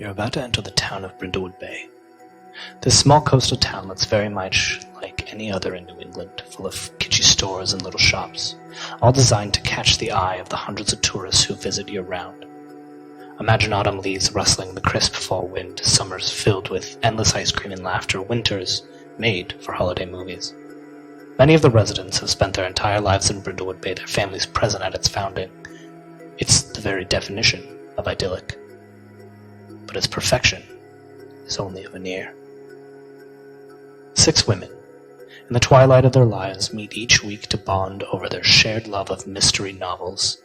You're about to enter the town of Brindlewood Bay. This small coastal town looks very much like any other in New England, full of kitschy stores and little shops, all designed to catch the eye of the hundreds of tourists who visit year-round. Imagine autumn leaves rustling in the crisp fall wind, summers filled with endless ice cream and laughter, winters made for holiday movies. Many of the residents have spent their entire lives in Brindlewood Bay, their families present at its founding. It's the very definition of idyllic. But its perfection is only a veneer. 6 women, in the twilight of their lives, meet each week to bond over their shared love of mystery novels.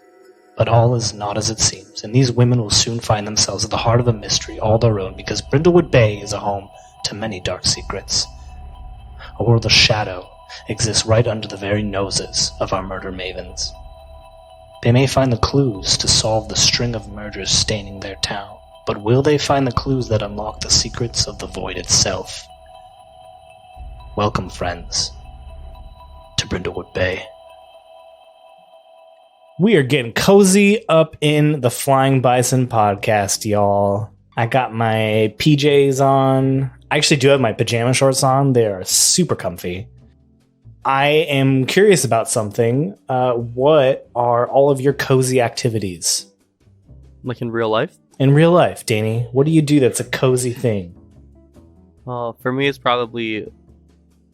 But all is not as it seems, and these women will soon find themselves at the heart of a mystery all their own, because Brindlewood Bay is a home to many dark secrets. A world of shadow exists right under the very noses of our murder mavens. They may find the clues to solve the string of murders staining their town, but will they find the clues that unlock the secrets of the void itself? Welcome, friends, to Brindlewood Bay. We are getting cozy up in the Flying Bison podcast, y'all. I got my PJs on. I actually do have my pajama shorts on. They are super comfy. I am curious about something. What are all of your cozy activities? Like in real life? In real life, Danny, what do you do that's a cozy thing? For me, it's probably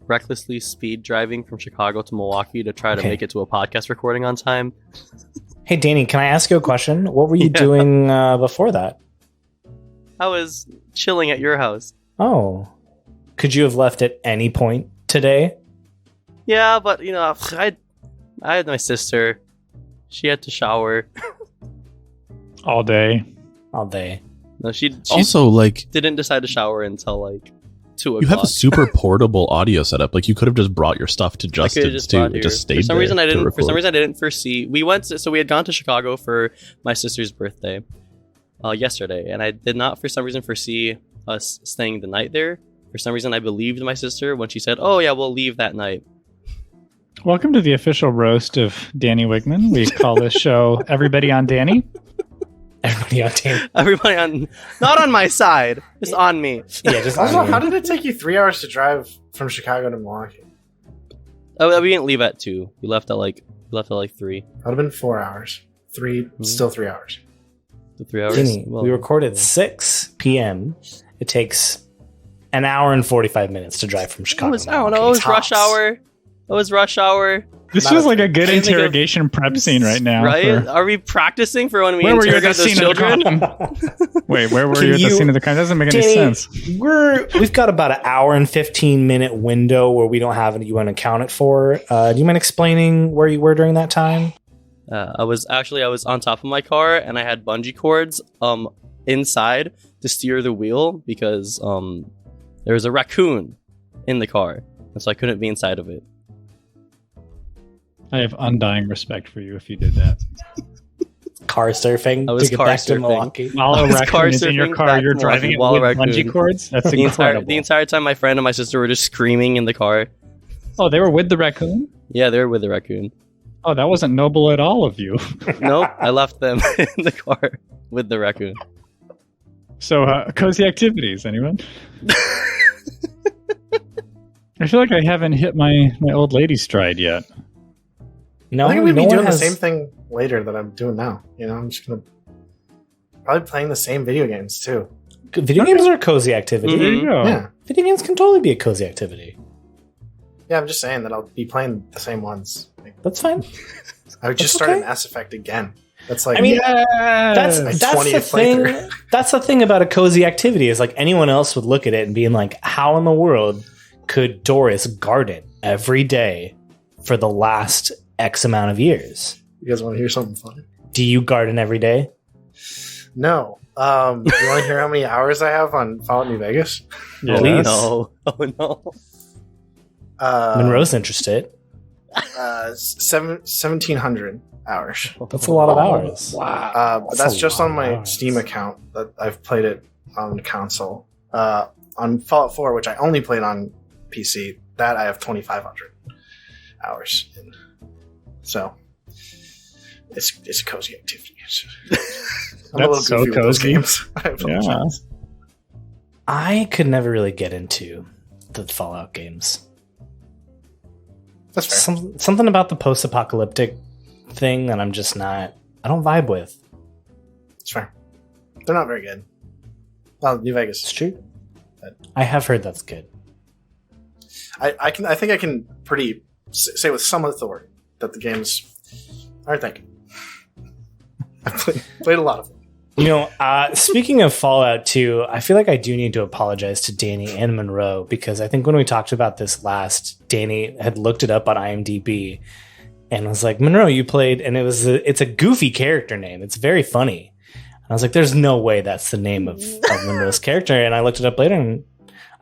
recklessly speed driving from Chicago to Milwaukee to try to make it to a podcast recording on time. Hey, Danny, can I ask you a question? What were you doing before that? I was chilling at your house. Oh. Could you have left at any point today? Yeah, but, you know, I had my sister. She had to shower. All day. No, she also, like, didn't decide to shower until, like, 2 o'clock. You have a super portable audio setup. Like, you could have just brought your stuff to Justin's, too. Just stayed For some reason, I didn't foresee... We had gone to Chicago for my sister's birthday yesterday, and I did not, for some reason, foresee us staying the night there. For some reason, I believed my sister when she said, oh, yeah, we'll leave that night. Welcome to the official roast of Danny Wigman. We call this show Everybody on Danny. Everybody on Danny. Everybody on... Not on my side. Just on me. Yeah, just also, on how did it take you 3 hours to drive from Chicago to Milwaukee? Oh, we didn't leave at 2. We left at like 3. That would have been 4 hours. Still 3 hours. 3 hours? Danny, we record at 6 p.m. It takes an hour and 45 minutes to drive from Chicago. I don't know. It was rush hour. This feels like a good interrogation prep scene right now. Right? Are we practicing for when we where were you at the interrogate those scene of children? the crime? Wait, where were you at the scene of the crime? That doesn't make any Danny, sense. We've got about an hour and 15-minute window where we don't have it. You want to account it for. Do you mind explaining where you were during that time? I was on top of my car and I had bungee cords inside to steer the wheel because there was a raccoon in the car, and so I couldn't be inside of it. I have undying respect for you if you did that. Car surfing I was to get car back to surfing. Milwaukee. While a raccoon is in your car, you're driving it with bungee cords? That's incredible. The entire time my friend and my sister were just screaming in the car. Oh, they were with the raccoon? Yeah, they were with the raccoon. Oh, that wasn't noble at all of you. Nope, I left them in the car with the raccoon. So, cozy activities, anyone? I feel like I haven't hit my old lady stride yet. No, I think we'd be doing has... the same thing later that I'm doing now. You know, I'm just going to... Probably playing the same video games, too. Video games are a cozy activity. There you go. Yeah. Video games can totally be a cozy activity. Yeah, I'm just saying that I'll be playing the same ones. That's fine. I just started Mass Effect again. That's like... I mean, Yes! that's the thing. That's the thing about a cozy activity is like anyone else would look at it and being like, how in the world could Doris garden every day for the last X amount of years? You guys want to hear something funny? Do you garden every day? No. You want to hear how many hours I have on Fallout New Vegas? Yes. Please. No. Oh no. Monroe's interested. 1,700 hours. That's a lot of hours. Wow. But that's just a on lot of my hours. Steam account that I've played it on console. On Fallout 4, which I only played on PC, that I have 2,500 hours in. So it's a cozy activity. I'm a little That's so goofy with those cozy. games. I apologize. I could never really get into the Fallout games. That's fair. Something about the post-apocalyptic thing that I'm just not. I don't vibe with. It's fair. They're not very good. Well, New Vegas. It's true. But I have heard that's good. I think I can pretty say with some authority that the games aren't that good. I've played a lot of them. You know, speaking of Fallout 2, I feel like I do need to apologize to Danny and Monroe because I think when we talked about this last, Danny had looked it up on IMDb and was like, Monroe, you played, and it's a goofy character name. It's very funny. And I was like, there's no way that's the name of Monroe's character. And I looked it up later and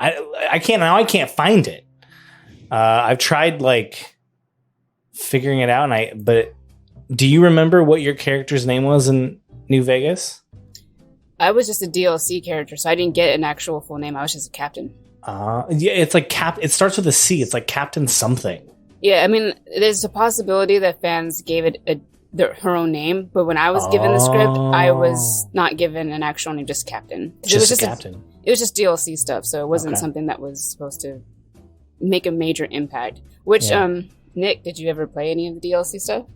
I can't find it. I've tried like figuring it out but do you remember what your character's name was in New Vegas? I was just a DLC character, so I didn't get an actual full name. I was just a captain. Yeah, it's like it starts with a C. It's like Captain something. Yeah, I mean, there's a possibility that fans gave it her own name, but when I was given the script, I was not given an actual name, just captain. Just it was just captain. It was just DLC stuff, so it wasn't something that was supposed to make a major impact. Which, Nick, did you ever play any of the DLC stuff?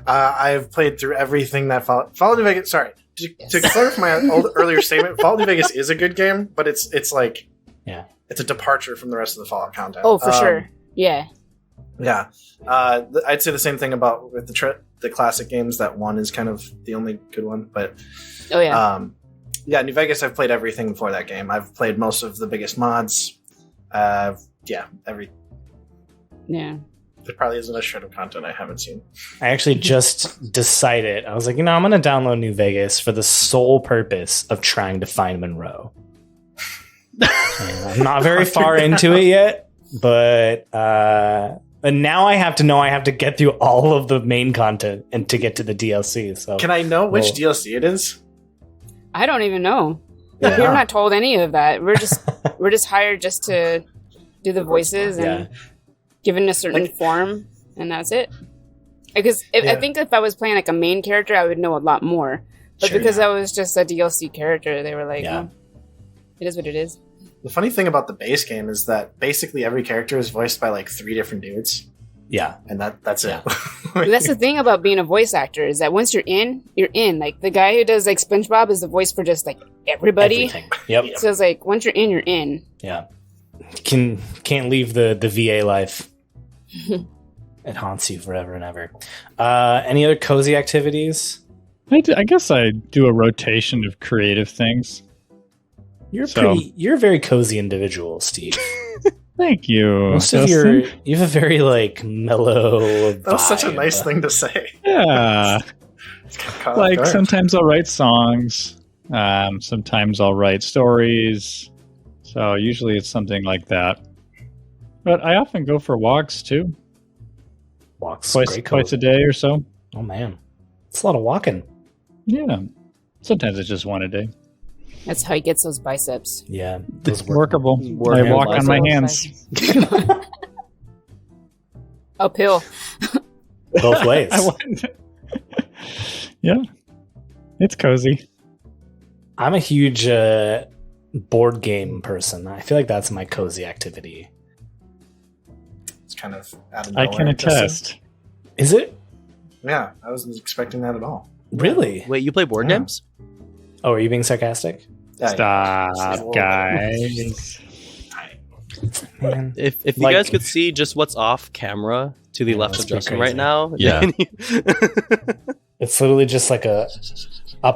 I've played through everything that Fallout New Vegas. Sorry. To clarify my earlier statement, Fallout New Vegas is a good game, but it's like it's a departure from the rest of the Fallout content. Oh, for sure. Yeah. Yeah. I'd say the same thing about with the classic games. That one is kind of the only good one, but New Vegas. I've played everything before that game. I've played most of the biggest mods. Yeah. There probably isn't a shred of content I haven't seen. I actually just decided. I was like, I'm going to download New Vegas for the sole purpose of trying to find Monroe. I'm not very far into it yet, but now I have to know I have to get through all of the main content and to get to the DLC. So can I know which DLC it is? I don't even know. Yeah. We're not told any of that. We're just hired just to do the voices and given a certain form, and that's it. Because I think if I was playing like a main character, I would know a lot more. But because I was just a DLC character, they were like, it is what it is. The funny thing about the base game is that basically every character is voiced by like 3 different dudes. Yeah. And that's it. That's the thing about being a voice actor is that once you're in, you're in. Like the guy who does like SpongeBob is the voice for just like everybody. Everything. Yep. So it's like once you're in, you're in. Yeah. Can't leave the VA life. It haunts you forever and ever. Any other cozy activities? I guess I do a rotation of creative things. You're a very cozy individual, Steve. Thank you. You have a very like mellow vibe. That was such a nice thing to say. Yeah. Like sometimes I'll write songs. Sometimes I'll write stories. So usually it's something like that. But I often go for walks too. Walks twice a day or so. Oh man, it's a lot of walking. Yeah, sometimes it's just one a day. That's how he gets those biceps. Yeah, it's workable. I walk on my hands. Uphill. Both ways. Yeah, it's cozy. I'm a huge board game person. I feel like that's my cozy activity. Kind of out of nowhere. I can attest. Is it? Yeah, I wasn't expecting that at all. Really? Wait, you play board games? Oh, are you being sarcastic? Stop, guys. Man. If you guys could see just what's off camera to the left of Justin right now, it's literally just like a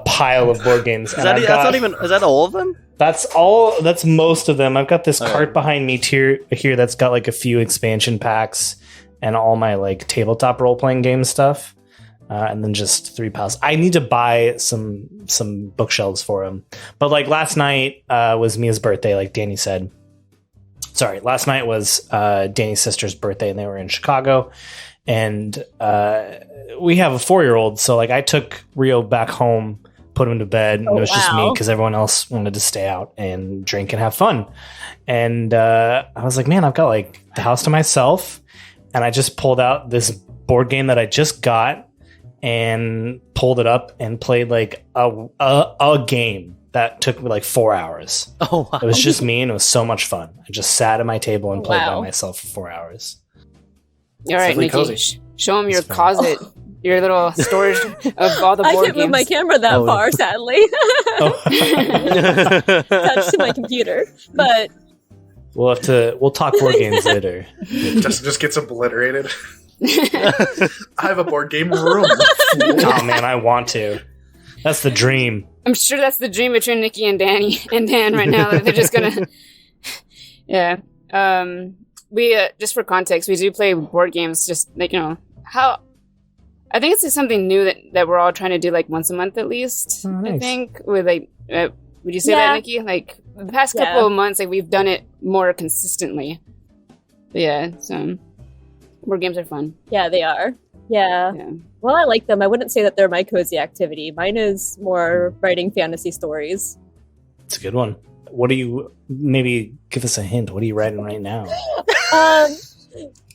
pile of board games. Is that all of them? That's most of them. I've got this cart behind me here that's got like a few expansion packs and all my like tabletop role-playing game stuff. And then just 3 piles. I need to buy some bookshelves for them. But like last night was Mia's birthday, like Danny said. Sorry, last night was Danny's sister's birthday and they were in Chicago. And we have a 4-year-old. So like I took Rio back home, put him to bed. And it was just me because everyone else wanted to stay out and drink and have fun. And I was like, man, I've got like the house to myself. And I just pulled out this board game that I just got and pulled it up and played like a game. That took me like 4 hours. Oh, wow. It was just me, and it was so much fun. I just sat at my table and played by myself for 4 hours. All right, Nikki, show them your closet, your little storage of all the board games. I can't move my camera that far, sadly. Attached to my computer, but we'll talk board games later. Just gets obliterated. I have a board game room. Oh man, I want to. That's the dream. I'm sure that's the dream between Nikki and Danny and Dan right now. That they're just gonna. Yeah. We just for context, we do play board games. Just like how. I think it's just something new that we're all trying to do like once a month at least. Oh, nice. I think with like. Would you say that, Nikki? Like the past couple of months, like we've done it more consistently. But yeah. So. Board games are fun. Yeah, they are. Yeah. Well, I like them. I wouldn't say that they're my cozy activity. Mine is more writing fantasy stories. It's a good one. What do you, maybe give us a hint. What are you writing right now?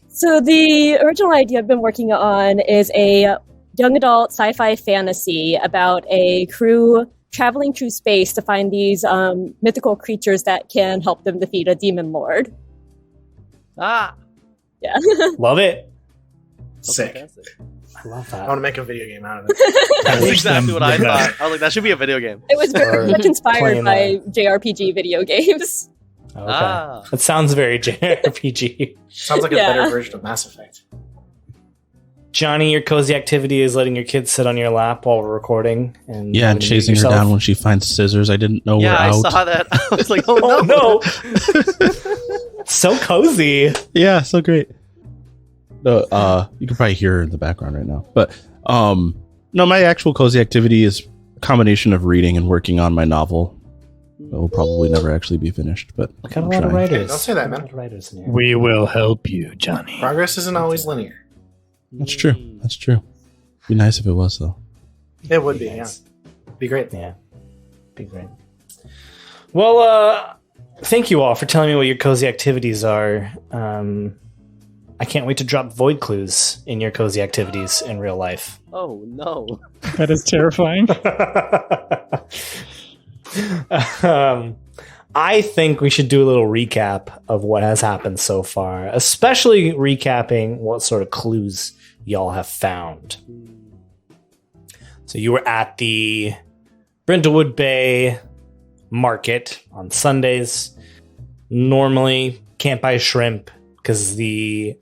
So the original idea I've been working on is a young adult sci-fi fantasy about a crew traveling through space to find these mythical creatures that can help them defeat a demon lord. Ah. Yeah. Love it. Sick. I love that. I want to make a video game out of it. That's exactly what I thought. I was like, that should be a video game. It was very much inspired by JRPG video games. Okay. That sounds very JRPG. Sounds like a better version of Mass Effect. Johnny, your cozy activity is letting your kids sit on your lap while we're recording. And chasing her down when she finds scissors I didn't know were out. Yeah, I saw that. I was like, oh no. So cozy. Yeah, so great. You can probably hear her in the background right now. But no, my actual cozy activity is a combination of reading and working on my novel. It will probably never actually be finished, but we got a lot of writers. Hey, don't say that, man. Writers in here. We will help you, Johnny. Progress isn't always linear. That's true. That's true. Be nice if it was, though. It would be, nice. Yeah. Be great. Yeah. Be great. Well, thank you all for telling me what your cozy activities are. I can't wait to drop void clues in your cozy activities in real life. Oh, no. That is terrifying. I think we should do a little recap of what has happened so far, especially recapping what sort of clues y'all have found. So you were at the Brindlewood Bay market on Sundays. Normally can't buy shrimp because the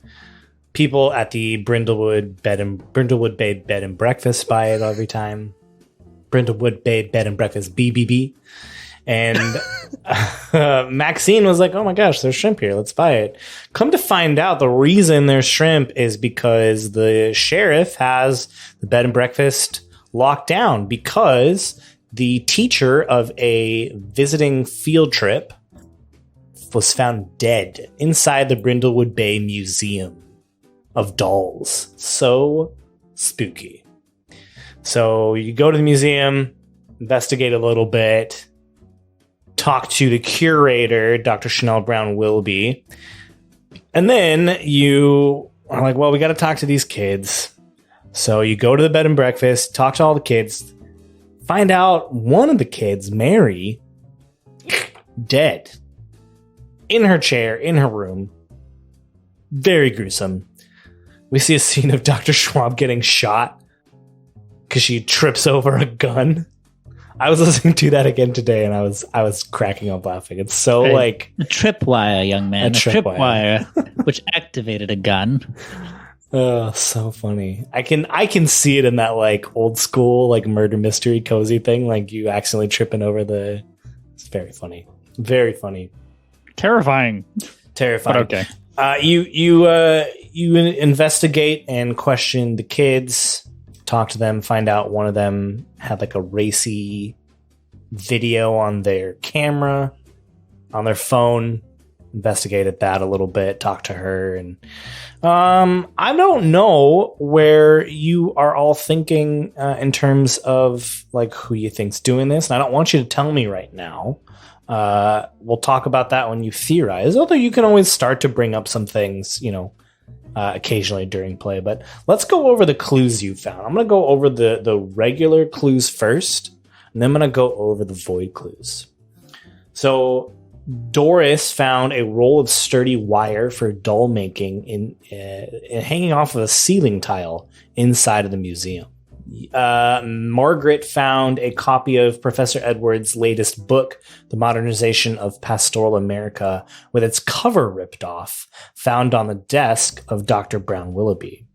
people at the Brindlewood Bay Bed and Breakfast buy it every time. Brindlewood Bay Bed and Breakfast BBB. And Maxine was like, oh my gosh, there's shrimp here. Let's buy it. Come to find out, the reason there's shrimp is because the sheriff has the bed and breakfast locked down because the teacher of a visiting field trip was found dead inside the Brindlewood Bay Museum of Dolls. So spooky. So you go to the museum, investigate a little bit, talk to the curator, Dr. Chanel Brown Wilby, and then you are like, well, we got to talk to these kids. So you go to the bed and breakfast, talk to all the kids, find out one of the kids, Mary, dead. In her chair, in her room. Very gruesome. We see a scene of Dr. Schwab getting shot because she trips over a gun. I was listening to that again today, and I was cracking up laughing. It's so a tripwire, young man. A tripwire, which activated a gun. Oh, so funny. I can see it in that like old school like murder mystery cozy thing. Like you accidentally tripping over the. It's very funny. Very funny. Terrifying. Terrifying. But okay. You investigate and question the kids. Talk to them, find out one of them had like a racy video on their camera, on their phone. Investigated that a little bit, talked to her, and I don't know where you are all thinking in terms of like who you think's doing this, and I don't want you to tell me right now. We'll talk about that when you theorize, although you can always start to bring up some things, occasionally during play. But let's go over the clues you found. I'm going to go over the regular clues first, and then I'm going to go over the void clues. So Doris found a roll of sturdy wire for doll making in hanging off of a ceiling tile inside of the museum. Margaret found a copy of Professor Edwards' latest book, The Modernization of Pastoral America, with its cover ripped off, found on the desk of Dr. Brown Willoughby.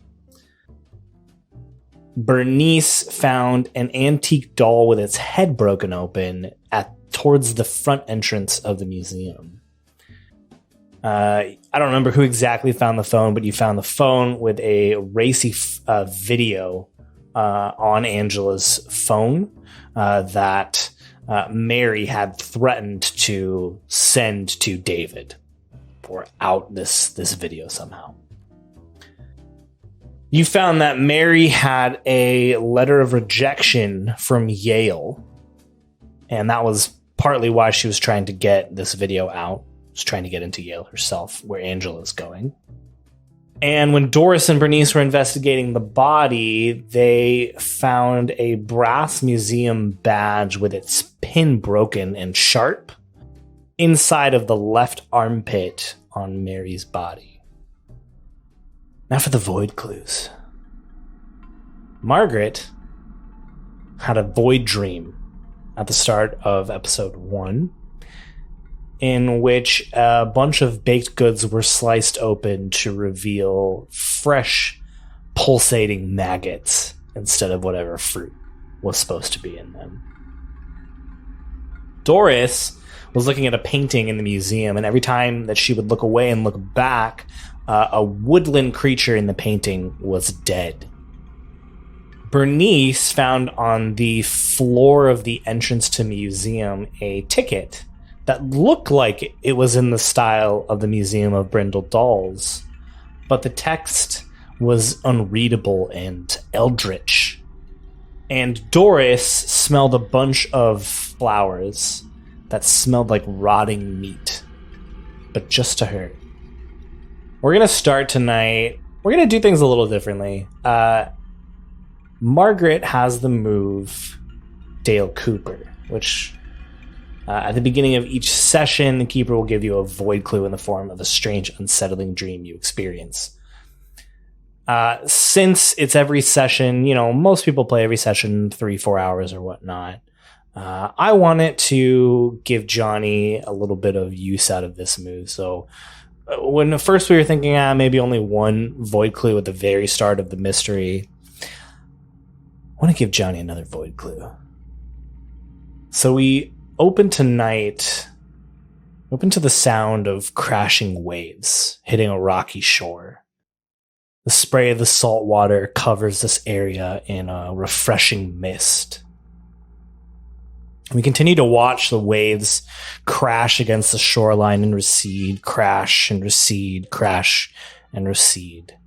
Bernice found an antique doll with its head broken open towards the front entrance of the museum. I don't remember who exactly found the phone, but you found the phone with a racy video on Angela's phone that Mary had threatened to send to David or out this video somehow. You found that Mary had a letter of rejection from Yale, and that was partly why she was trying to get this video out. She was trying to get into Yale herself, where Angela's going. And when Doris and Bernice were investigating the body, they found a brass museum badge with its pin broken and sharp inside of the left armpit on Mary's body. Now for the void clues. Margaret had a void dream at the start of episode 1, in which a bunch of baked goods were sliced open to reveal fresh, pulsating maggots instead of whatever fruit was supposed to be in them. Doris was looking at a painting in the museum, and every time that she would look away and look back, a woodland creature in the painting was dead. Bernice found on the floor of the entrance to the museum a ticket that looked like it was in the style of the Museum of Brindle Dolls, but the text was unreadable and eldritch. And Doris smelled a bunch of flowers that smelled like rotting meat, but just to her. We're going to start tonight. We're going to do things a little differently. Margaret has the move Dale Cooper, which at the beginning of each session, the keeper will give you a void clue in the form of a strange, unsettling dream you experience. Since it's every session, most people play every session 3-4 hours or whatnot. I wanted to give Johnny a little bit of use out of this move. So when at first we were thinking, maybe only one void clue at the very start of the mystery, I want to give Johnny another void clue. So we open to the sound of crashing waves hitting a rocky shore. The spray of the salt water covers this area in a refreshing mist. We continue to watch the waves crash against the shoreline and recede, crash and recede, crash and recede.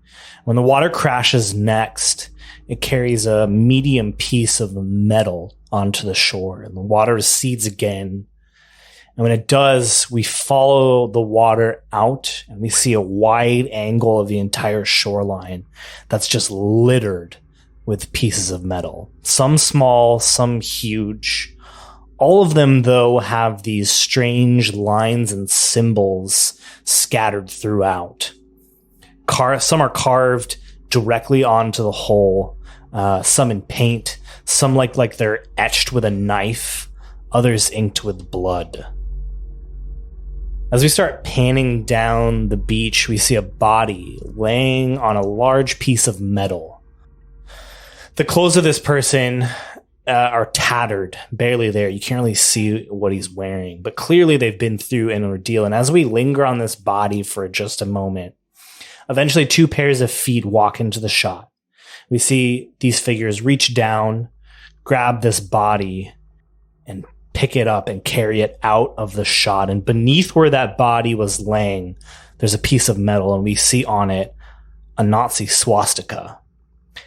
When the water crashes next, it carries a medium piece of metal onto the shore, and the water recedes again. And when it does, we follow the water out, and we see a wide angle of the entire shoreline that's just littered with pieces of metal. Some small, some huge. All of them, though, have these strange lines and symbols scattered throughout. Some are carved directly onto the hull, some in paint, some like they're etched with a knife, others inked with blood. As we start panning down the beach, we see a body laying on a large piece of metal. The clothes of this person are tattered, barely there. You can't really see what he's wearing, but clearly they've been through an ordeal. And as we linger on this body for just a moment, eventually 2 pairs of feet walk into the shot. We see these figures reach down, grab this body, and pick it up and carry it out of the shot. And beneath where that body was laying, there's a piece of metal, and we see on it a Nazi swastika.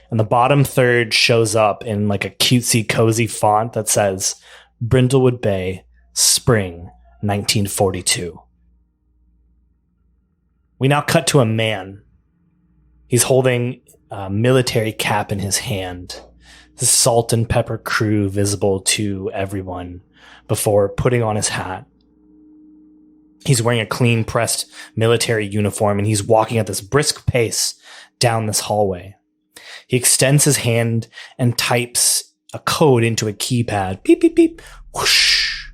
And the bottom third shows up in like a cutesy, cozy font that says, Brindlewood Bay, Spring, 1942. We now cut to a man. He's holding a military cap in his hand, the salt and pepper crew visible to everyone before putting on his hat. He's wearing a clean-pressed military uniform, and he's walking at this brisk pace down this hallway. He extends his hand and types a code into a keypad. Beep, beep, beep. Whoosh.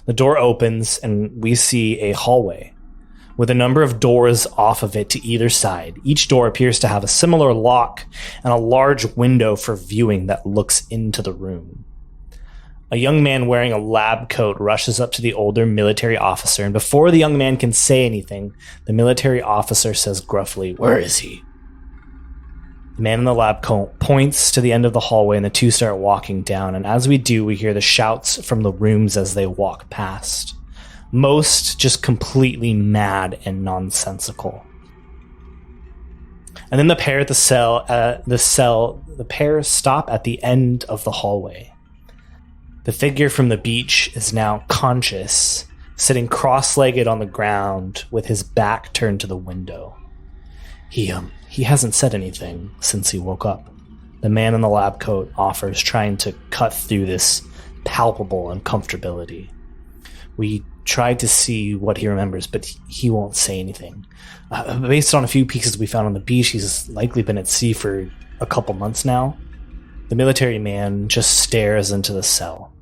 The door opens, and we see a hallway with a number of doors off of it to either side. Each door appears to have a similar lock and a large window for viewing that looks into the room. A young man wearing a lab coat rushes up to the older military officer, and before the young man can say anything, the military officer says gruffly, "Where is he?" The man in the lab coat points to the end of the hallway, and the two start walking down, and as we do, we hear the shouts from the rooms as they walk past. Most just completely mad and nonsensical. And then the pair at the pair stop at the end of the hallway. The figure from the beach is now conscious, sitting cross-legged on the ground with his back turned to the window. He hasn't said anything since he woke up. The man in the lab coat offers, trying to cut through this palpable uncomfortability. We tried to see what he remembers, but he won't say anything. Based on a few pieces we found on the beach, he's likely been at sea for a couple months now. The military man just stares into the cell.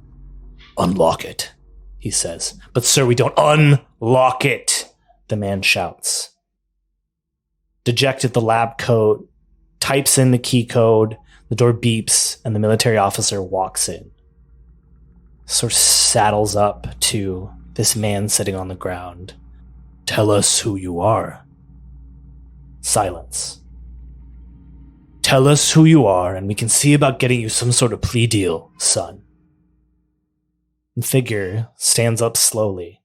"Unlock it," he says. "But sir, we don't unlock it," the man shouts. Dejected, the lab coat types in the key code, the door beeps, and the military officer walks in. Sort of saddles up to this man sitting on the ground. "Tell us who you are." Silence. "Tell us who you are, and we can see about getting you some sort of plea deal, son." The figure stands up slowly.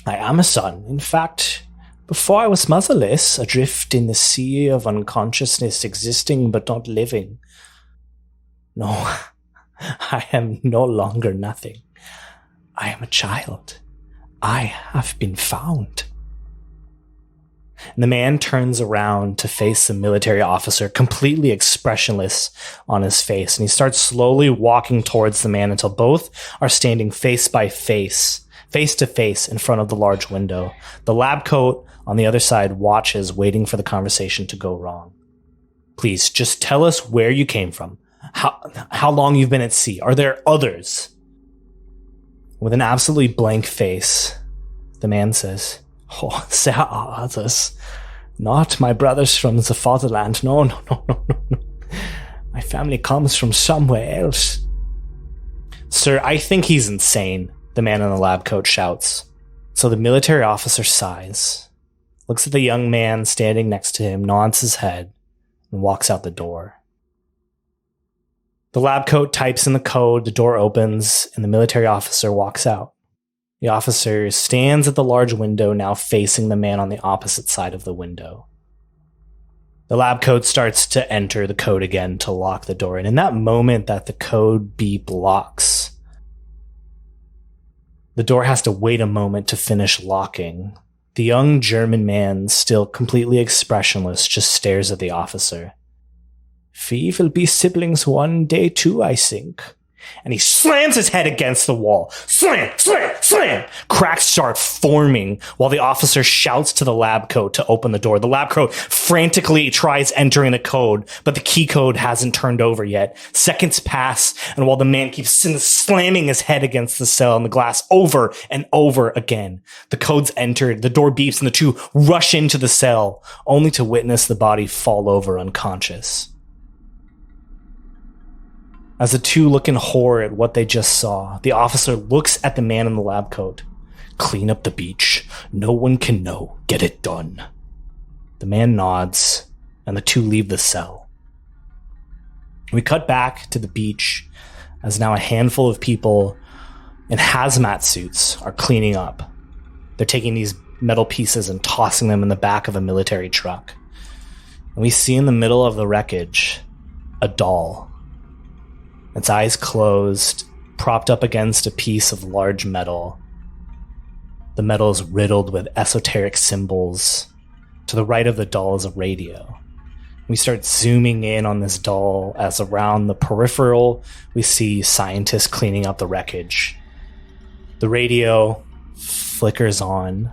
"I am a son. In fact, before I was motherless, adrift in the sea of unconsciousness, existing but not living. No, I am no longer nothing. I am a child. I have been found." And the man turns around to face the military officer, completely expressionless on his face, and he starts slowly walking towards the man until both are standing face to face in front of the large window. The lab coat on the other side watches, waiting for the conversation to go wrong. "Please, just tell us where you came from. How long you've been at sea. Are there others?" With an absolutely blank face, the man says, "Oh, there are others. Not my brothers from the fatherland. No. My family comes from somewhere else." "Sir, I think he's insane," the man in the lab coat shouts. So the military officer sighs, looks at the young man standing next to him, nods his head, and walks out the door. The lab coat types in the code, the door opens, and the military officer walks out. The officer stands at the large window, now facing the man on the opposite side of the window. The lab coat starts to enter the code again to lock the door, and in that moment that the code beep locks, the door has to wait a moment to finish locking. The young German man, still completely expressionless, just stares at the officer. "We will be siblings one day too, I think." And he slams his head against the wall. Slam, slam, slam! Cracks start forming while the officer shouts to the lab coat to open the door. The lab coat frantically tries entering the code, but the key code hasn't turned over yet. Seconds pass, and while the man keeps slamming his head against the cell and the glass over and over again, the code's entered, the door beeps, and the two rush into the cell, only to witness the body fall over unconscious. As the two look in horror at what they just saw, the officer looks at the man in the lab coat. "Clean up the beach. No one can know. Get it done." The man nods, and the two leave the cell. We cut back to the beach as now a handful of people in hazmat suits are cleaning up. They're taking these metal pieces and tossing them in the back of a military truck. And we see in the middle of the wreckage a doll. Its eyes closed, propped up against a piece of large metal. The metal is riddled with esoteric symbols. To the right of the doll is a radio. We start zooming in on this doll as around the peripheral, we see scientists cleaning up the wreckage. The radio flickers on,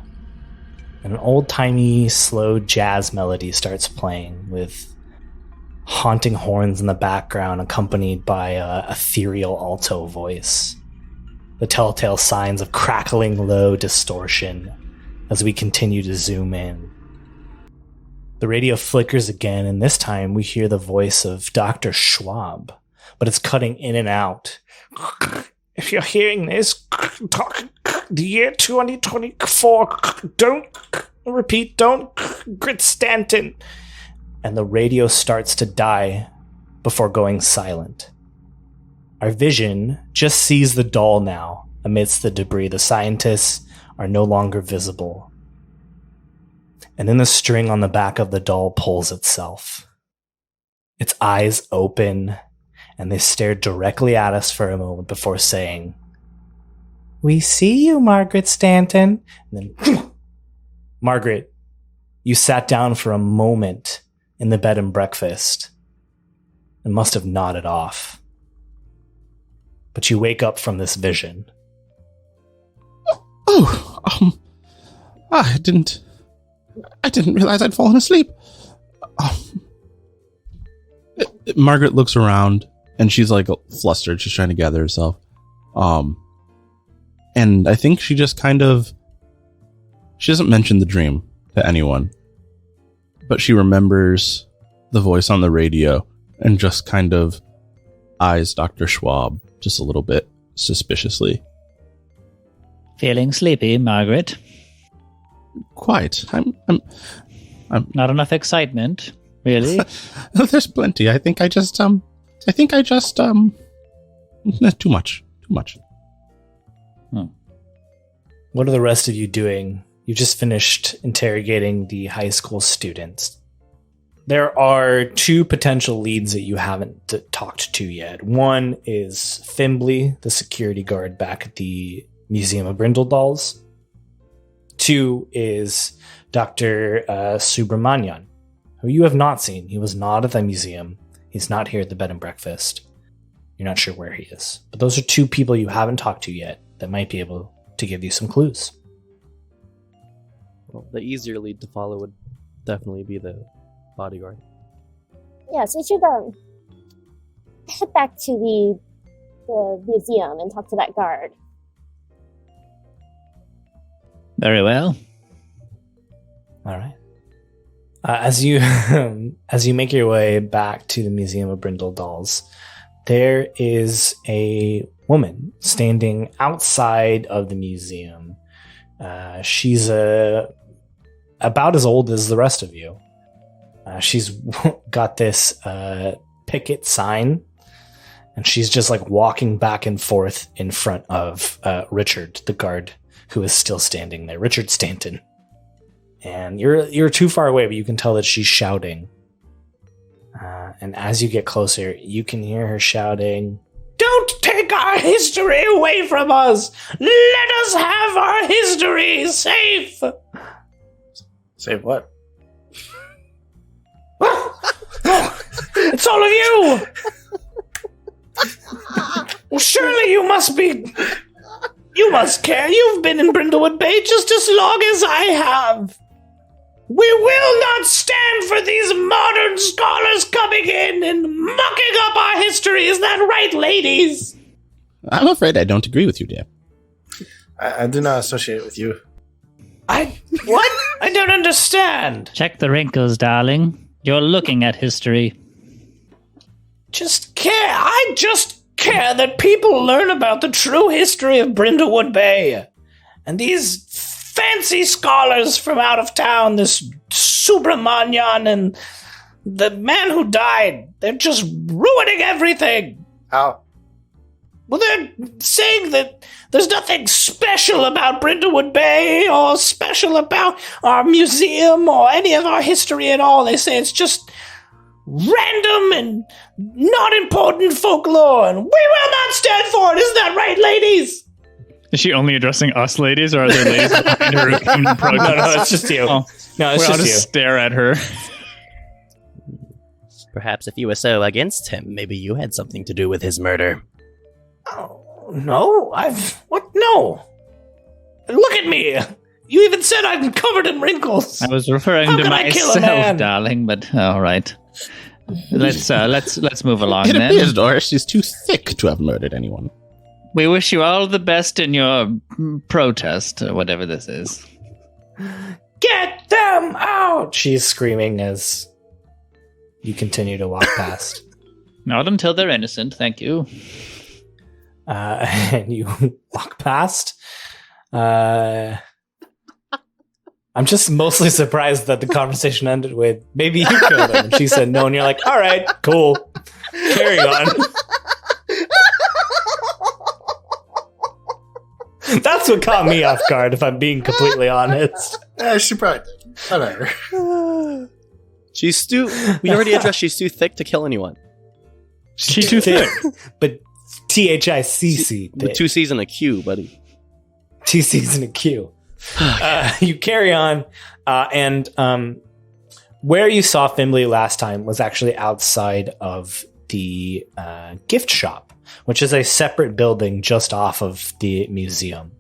and an old-timey, slow jazz melody starts playing with haunting horns in the background accompanied by a ethereal alto voice. The telltale signs of crackling low distortion as we continue to zoom in. The radio flickers again, and this time we hear the voice of Dr. Schwab, but it's cutting in and out. If you're hearing this, the year 2024, don't Margaret Stanton. And the radio starts to die before going silent. Our vision just sees the doll now amidst the debris. The scientists are no longer visible. And then the string on the back of the doll pulls itself. Its eyes open, and they stare directly at us for a moment before saying, "We see you, Margaret Stanton." And then, Margaret, you sat down for a moment in the bed and breakfast and must have nodded off. But you wake up from this vision. I didn't realize I'd fallen asleep. Margaret looks around and she's like flustered. She's trying to gather herself. And I think she just she doesn't mention the dream to anyone, but she remembers the voice on the radio and just kind of eyes Dr. Schwab just a little bit suspiciously. Feeling sleepy, Margaret? Quite. I'm not enough excitement, really. There's plenty. I think I just too much. What are the rest of you doing? You just finished interrogating the high school students. There are two potential leads that you haven't talked to yet. One is Fimbley, the security guard back at the Museum of Brindle Dolls. Two is Dr. Subramanyam, who you have not seen. He was not at the museum. He's not here at the bed and breakfast. You're not sure where he is. But those are two people you haven't talked to yet that might be able to give you some clues. Well, the easier lead to follow would definitely be the bodyguard. Yes, we should head back to the museum and talk to that guard. Very well. All right. As you make your way back to the Museum of Brindle Dolls, there is a woman standing outside of the museum. She's about as old as the rest of you. She's got this picket sign, and she's just like walking back and forth in front of Richard, the guard, who is still standing there. Richard Stanton. And you're too far away, but you can tell that she's shouting. And as you get closer, you can hear her shouting, "Don't take our history away from us! Let us have our history safe!" Save what? It's all of you! Well, surely you must care. You've been in Brindlewood Bay just as long as I have. We will not stand for these modern scholars coming in and mucking up our history. Is that right, ladies? I'm afraid I don't agree with you, dear. I do not associate with you. What? I don't understand. Check the wrinkles, darling. You're looking at history. I just care that people learn about the true history of Brindlewood Bay. And these fancy scholars from out of town, this Subramanyam and the man who died, they're just ruining everything. How? Well, they're saying that there's nothing special about Brindlewood Bay or special about our museum or any of our history at all. They say it's just random and not important folklore, and we will not stand for it. Isn't that right, ladies? Is she only addressing us ladies, or are there ladies behind her who come to protest? No, it's just you. Oh. No, it's I'll just you. Stare at her. Perhaps if you were so against him, maybe you had something to do with his murder. Oh, no, what? No. Look at me. You even said I'm covered in wrinkles. I was referring to myself, darling, but all right. Let's move along It then. appears Doris is too thick to have murdered anyone. We wish you all the best in your protest, or whatever this is. Get them out! She's screaming as you continue to walk past. Not until they're innocent, thank you. And you walk past. I'm just mostly surprised that the conversation ended with, maybe you killed him. And she said no, and you're like, all right, cool. Carry on. That's what caught me off guard, if I'm being completely honest. She probably did. Whatever. We already addressed she's too thick to kill anyone. She's too thick. But THICC. With 2 C's and a Q, buddy. 2 C's and a Q. You carry on, and where you saw Fimbley last time was actually outside of the gift shop, which is a separate building just off of the museum.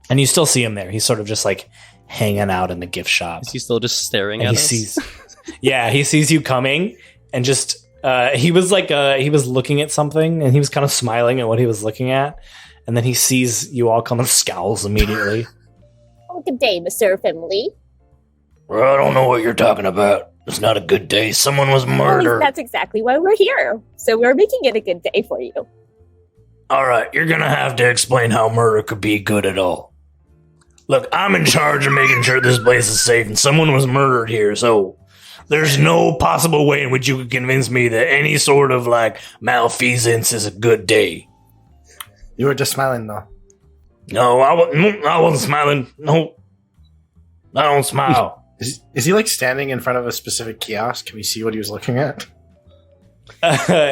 And you still see him there. He's sort of just like hanging out in the gift shop. Is he still just staring and at us? He sees you coming, and just he was looking at something, and he was kind of smiling at what he was looking at. And then he sees you all come and scowls immediately. Oh, good day, Mr. Fimbley. Well, I don't know what you're talking about. It's not a good day. Someone was murdered. That's exactly why we're here. So we're making it a good day for you. All right, you're going to have to explain how murder could be good at all. Look, I'm in charge of making sure this place is safe, and someone was murdered here, so there's no possible way in which you could convince me that any sort of, malfeasance is a good day. You were just smiling, though. No, I wasn't smiling. No, I don't smile. Is he, standing in front of a specific kiosk? Can we see what he was looking at?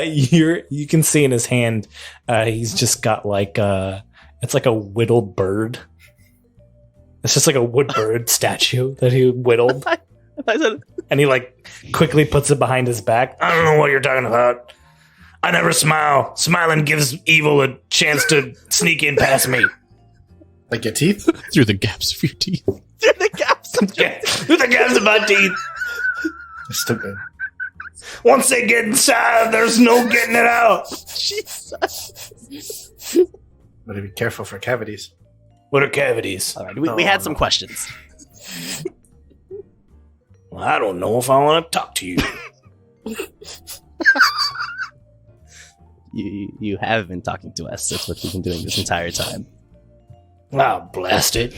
You can see in his hand, he's just got, it's like a whittled bird. It's just like a wood bird statue that he whittled. And he, quickly puts it behind his back. I don't know what you're talking about. I never smile. Smiling gives evil a chance to sneak in past me. Like your teeth? Through the gaps of your teeth. Through the gaps of my teeth. Stupid. Once they get inside, there's no getting it out. Jesus. Better be careful for cavities. What are cavities? All right, we had some questions. Well, I don't know if I want to talk to you. You have been talking to us. That's what you've been doing this entire time. Oh, blast it.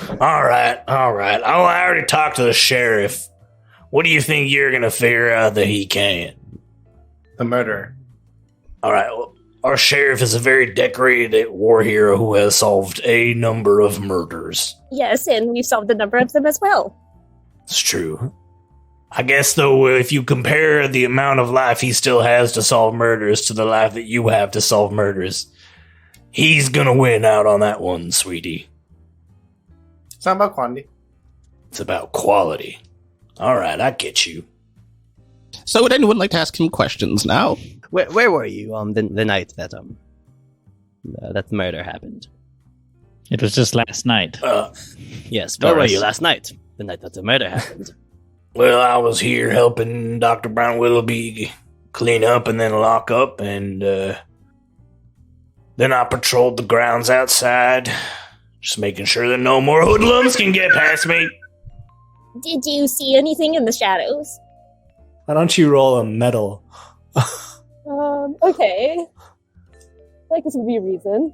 All right. Oh, I already talked to the sheriff. What do you think you're going to figure out that he can? The murderer. All right. Well, our sheriff is a very decorated war hero who has solved a number of murders. Yes, and we've solved a number of them as well. It's true. I guess, though, if you compare the amount of life he still has to solve murders to the life that you have to solve murders, he's gonna win out on that one, sweetie. It's not about quantity. It's about quality. All right, I get you. So would anyone like to ask him questions now? Where were you the night that that murder happened? It was just last night. Yes, where were you last night? The night that the murder happened. Well, I was here helping Dr. Brown Willoughby clean up and then lock up, and then I patrolled the grounds outside, just making sure that no more hoodlums can get past me. Did you see anything in the shadows? Why don't you roll a medal? Okay. I guess would be a reason.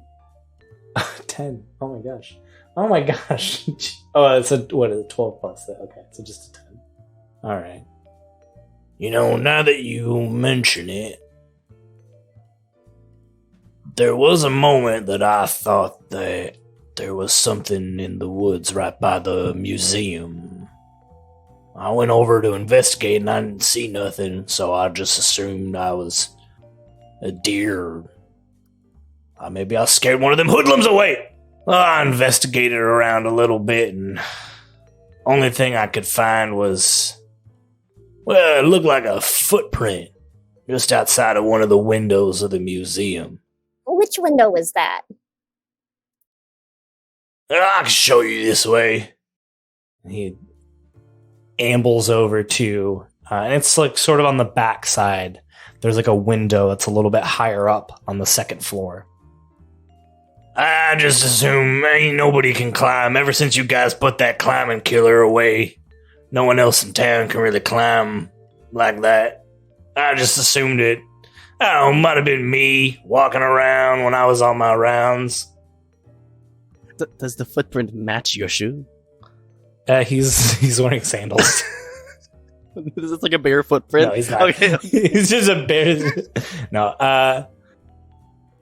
10. Oh my gosh. Oh, it's a 12 plus. Okay, so just a 10. All right. You know, now that you mention it, there was a moment that I thought that there was something in the woods right by the museum. I went over to investigate and I didn't see nothing, so I just assumed I was a deer. Maybe I scared one of them hoodlums away. Well, I investigated around a little bit, and only thing I could find was Well, it looked like a footprint just outside of one of the windows of the museum. Which window was that? I can show you this way. He ambles over to, and it's like sort of on the back side. There's like a window that's a little bit higher up on the second floor. I just assume ain't nobody can climb ever since you guys put that climbing killer away. No one else in town can really climb like that. I just assumed it. I don't know, might have been me walking around when I was on my rounds. Does the footprint match your shoe? He's wearing sandals. Is this like a bare footprint? No, he's not. Okay. He's just a bear. No,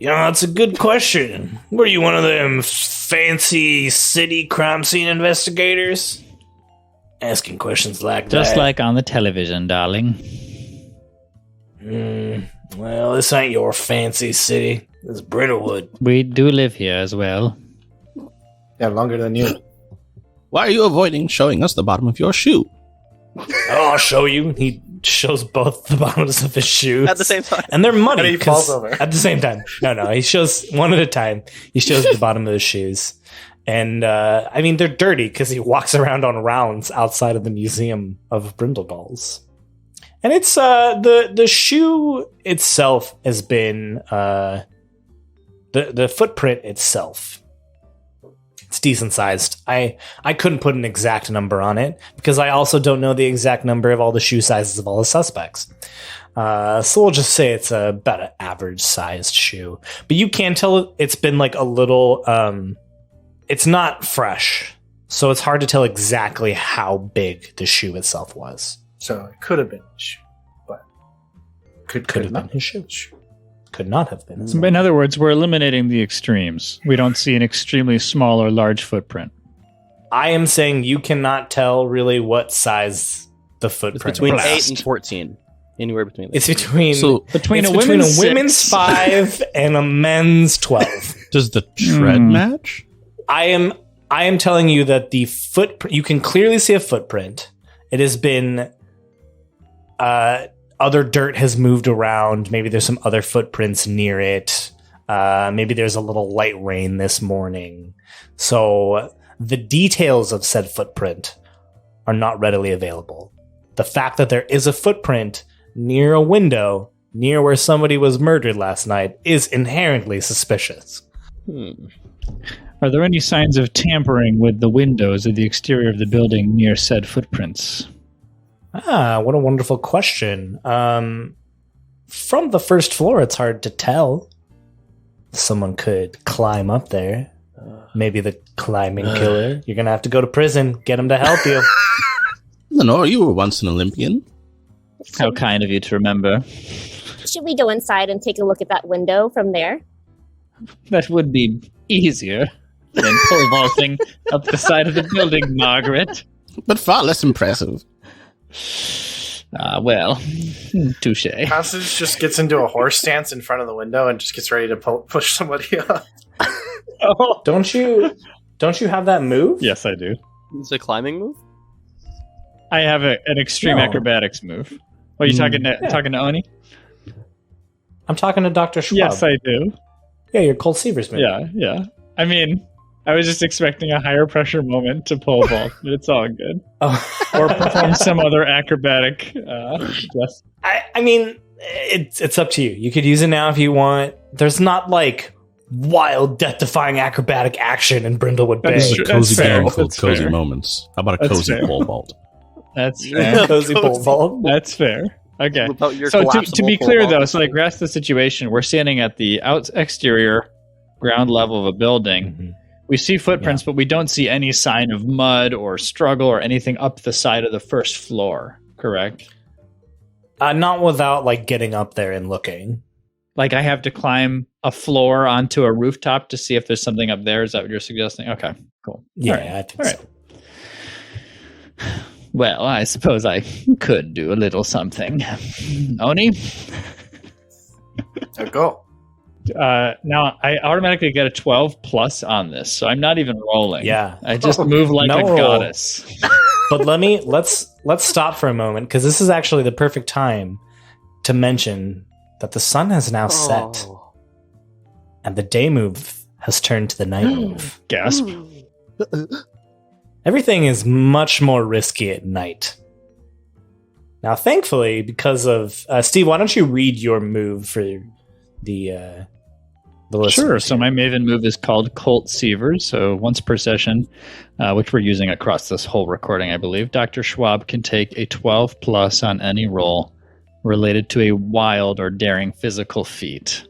that's a good question. Were you one of them fancy city crime scene investigators? Asking questions like that. Just like on the television, darling. Well, this ain't your fancy city. This is Brindlewood. We do live here as well. Yeah, longer than you. Why are you avoiding showing us the bottom of your shoe? I'll show you. He shows both the bottoms of his shoes At the same time. and they're muddy. And he falls over. At the same time. No. He shows one at a time. He shows the bottom of his shoes, and they're dirty because he walks around on rounds outside of the Museum of Brindlegulls. And it's the shoe itself has been the footprint itself. It's decent sized. I couldn't put an exact number on it because I also don't know the exact number of all the shoe sizes of all the suspects. So we'll just say it's about an average sized shoe. But you can tell it's been like a little. It's not fresh, so it's hard to tell exactly how big the shoe itself was. So it could have been his shoe, but could have been his shoe. Could not have been. In other words, we're eliminating the extremes. We don't see an extremely small or large footprint. I am saying you cannot tell really what size the footprint It's between is. 8 and 14. Anywhere between. It's between between a women's women's 5 and a men's 12. Does the tread match? I am telling you that the footprint, you can clearly see a footprint. It has been other dirt has moved around. Maybe there's some other footprints near it. Maybe there's a little light rain this morning. So the details of said footprint are not readily available. The fact that there is a footprint near a window, near where somebody was murdered last night, is inherently suspicious. Are there any signs of tampering with the windows of the exterior of the building near said footprints? What a wonderful question. From the first floor, it's hard to tell. Someone could climb up there. Maybe the climbing killer. You're going to have to go to prison. Get him to help you. Lenore, you were once an Olympian. How kind of you to remember. Should we go inside and take a look at that window from there? That would be easier than pole vaulting up the side of the building, Margaret. But far less impressive. Touche. Constance just gets into a horse stance in front of the window and just gets ready to push somebody up. Oh, don't you have that move? Yes, I do. It's a climbing move? I have an extreme acrobatics move. Are you talking to Oni? I'm talking to Dr. Schwab. Yes, I do. Yeah, your Cold Seavers move. Yeah. I mean, I was just expecting a higher pressure moment to pole vault, but it's all good. Or perform some other acrobatic. Yes. I mean, it's up to you. You could use it now if you want. There's not like wild, death-defying acrobatic action in Brindlewood Bay. This is a cozy game called That's Cozy fair. Moments. How about a cozy pole vault? That's fair. Cozy pole vault. That's fair. Okay. About your So to collapsible be pole clear, vault. though, so like grasp the situation. We're standing at the exterior ground level of a building. Mm-hmm. We see footprints, but we don't see any sign of mud or struggle or anything up the side of the first floor. Correct? Not without like getting up there and looking. Like I have to climb a floor onto a rooftop to see if there's something up there. Is that what you're suggesting? Okay, cool. Yeah, All right. I think All so. right. Well, I suppose I could do a little something. Oni? Go. Now I automatically get a 12 plus on this, so I'm not even rolling. Yeah. I just move like a No. goddess. But let's stop for a moment, because this is actually the perfect time to mention that the sun has now set, and the day move has turned to the night move. Gasp. Everything is much more risky at night. Now, thankfully, because of Steve, why don't you read your move for the listeners? Sure. So my Maven move is called Cult Sievers. So once per session, which we're using across this whole recording, I believe, Dr. Schwab can take a 12 plus on any roll related to a wild or daring physical feat.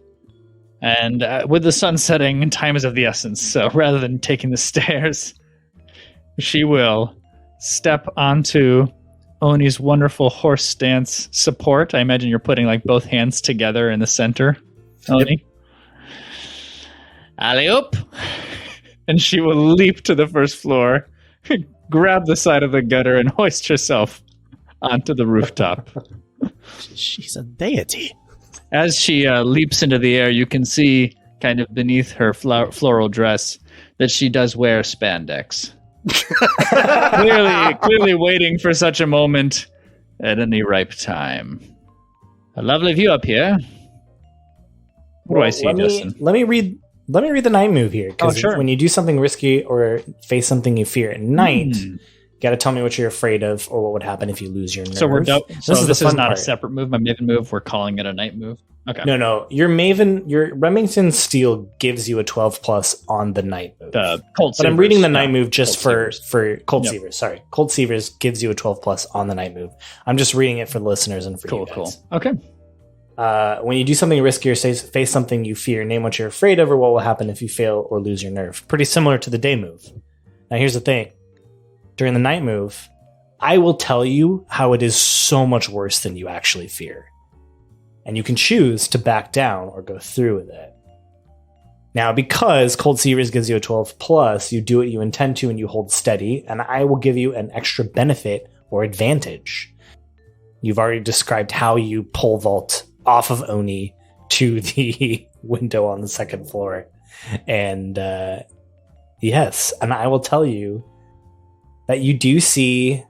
And with the sun setting, time is of the essence. So rather than taking the stairs, she will step onto Oni's wonderful horse stance support. I imagine you're putting like both hands together in the center, Oni. Alley-oop! And she will leap to the first floor, grab the side of the gutter, and hoist herself onto the rooftop. She's a deity. As she leaps into the air, you can see kind of beneath her floral dress that she does wear spandex. clearly waiting for such a moment at any ripe time. A lovely view up here. What do I see, Justin? Let me read the night move here, because when you do something risky or face something you fear at night, you got to tell me what you're afraid of or what would happen if you lose your nerve. So this is not a separate move. My Maven move. We're calling it a night move. Okay. No. Your Remington Steel gives you a 12 plus on the night move. Cold I'm reading the night move just for Cold Sievers. Sorry, Cold Sievers gives you a 12 plus on the night move. I'm just reading it for the listeners and for you guys. Cool. Okay. When you do something risky or face something you fear, name what you're afraid of or what will happen if you fail or lose your nerve. Pretty similar to the day move. Now here's the thing. During the night move, I will tell you how it is so much worse than you actually fear. And you can choose to back down or go through with it. Now, because Cold Sievers gives you a 12 plus, you do what you intend to and you hold steady, and I will give you an extra benefit or advantage. You've already described how you pole vault off of Oni to the window on the second floor. And yes, and I will tell you that you do see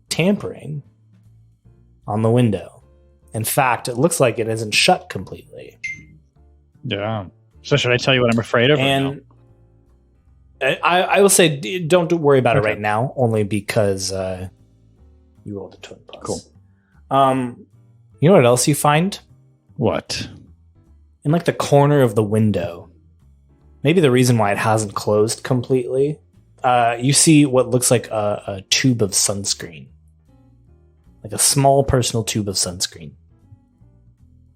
tampering on the window. In fact, it looks like it isn't shut completely. Yeah. So should I tell you what I'm afraid of? And I will say, don't worry about it right now, only because you rolled a 20 plus. Cool. You know what else you find? What? In like the corner of the window, maybe the reason why it hasn't closed completely, you see what looks like a tube of sunscreen. Like a small personal tube of sunscreen.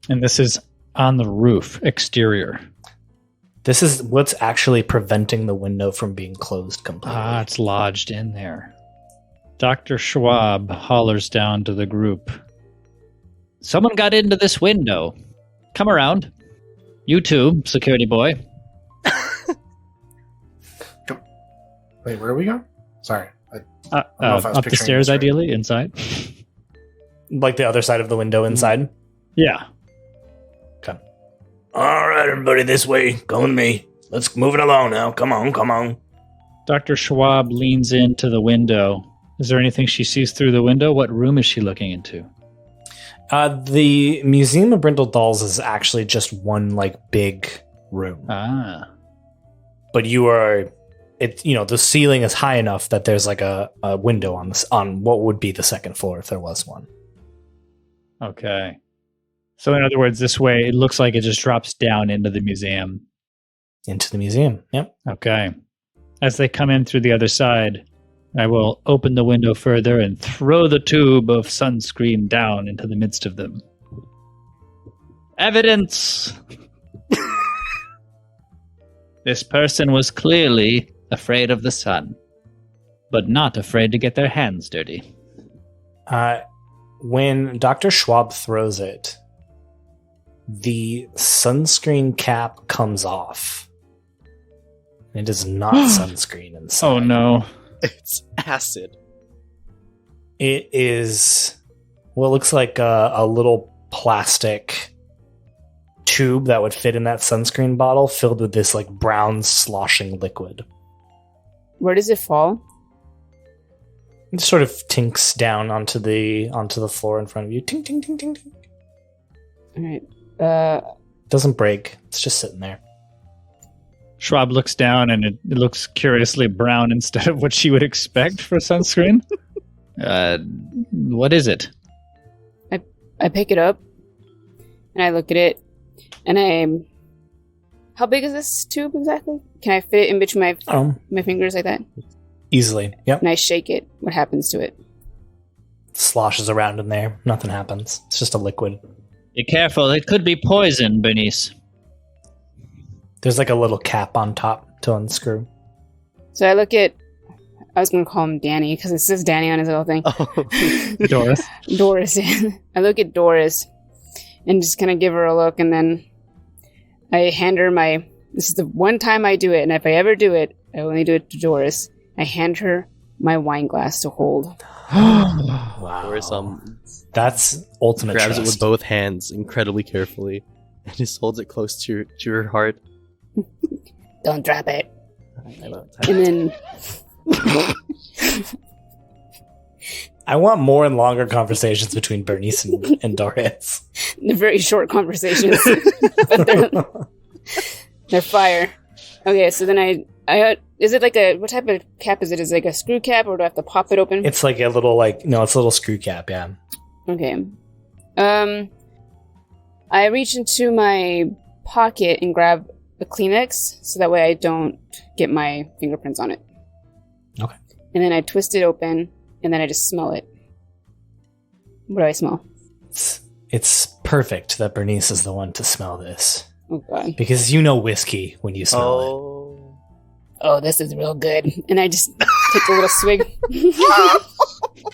And this is on the roof, exterior. This is what's actually preventing the window from being closed completely. Ah, it's lodged in there. Dr. Schwab hollers down to the group. Someone got into this window. Come around. You too, security boy. Wait, where are we going? Sorry. Up the stairs, ideally, inside. Like the other side of the window inside? Yeah. Okay. All right, everybody, this way. Go with me. Let's move it along now. Come on. Dr. Schwab leans into the window. Is there anything she sees through the window? What room is she looking into? The Museum of Brindle Dolls is actually just one like big room. Ah. But the ceiling is high enough that there's like a window on what would be the second floor if there was one. Okay. So in other words, this way it looks like it just drops down into the museum. Into the museum, yep. Okay. As they come in through the other side, I will open the window further and throw the tube of sunscreen down into the midst of them. Evidence! This person was clearly afraid of the sun, but not afraid to get their hands dirty. When Dr. Schwab throws it, the sunscreen cap comes off. It is not sunscreen inside. Oh no. It's acid. It is what looks like a little plastic tube that would fit in that sunscreen bottle filled with this like brown sloshing liquid. Where does it fall? It sort of tinks down onto the floor in front of you. Tink, tink, tink, tink, tink. All right. Doesn't break. It's just sitting there. Schwab looks down and it looks curiously brown instead of what she would expect for sunscreen. What is it? I pick it up and I look at it and how big is this tube exactly? Can I fit it in between my fingers like that? Easily. Yep. And I shake it. What happens to it? Sloshes around in there. Nothing happens. It's just a liquid. Be careful. It could be poison, Bernice. There's like a little cap on top to unscrew. So I look at... I was going to call him Danny because it says Danny on his little thing. Oh. Doris. Doris. I look at Doris and just kind of give her a look, and then I hand her my... This is the one time I do it, and if I ever do it, I only do it to Doris. I hand her my wine glass to hold. Wow. Doris that's ultimate grabs trust. it with both hands incredibly carefully and just holds it close to her heart. Don't drop it. And then... I want more and longer conversations between Bernice and Doris. They're very short conversations, but they're fire. Okay, so then I is it like what type of cap is it? Is it like a screw cap, or do I have to pop it open? It's like a little it's a little screw cap, yeah. Okay. I reach into my pocket and grab a Kleenex, so that way I don't get my fingerprints on it. Okay. And then I twist it open, and then I just smell it. What do I smell? It's perfect that Bernice is the one to smell this. Oh, God. Because you know whiskey when you smell it. Oh, this is real good. And I just take a little swig.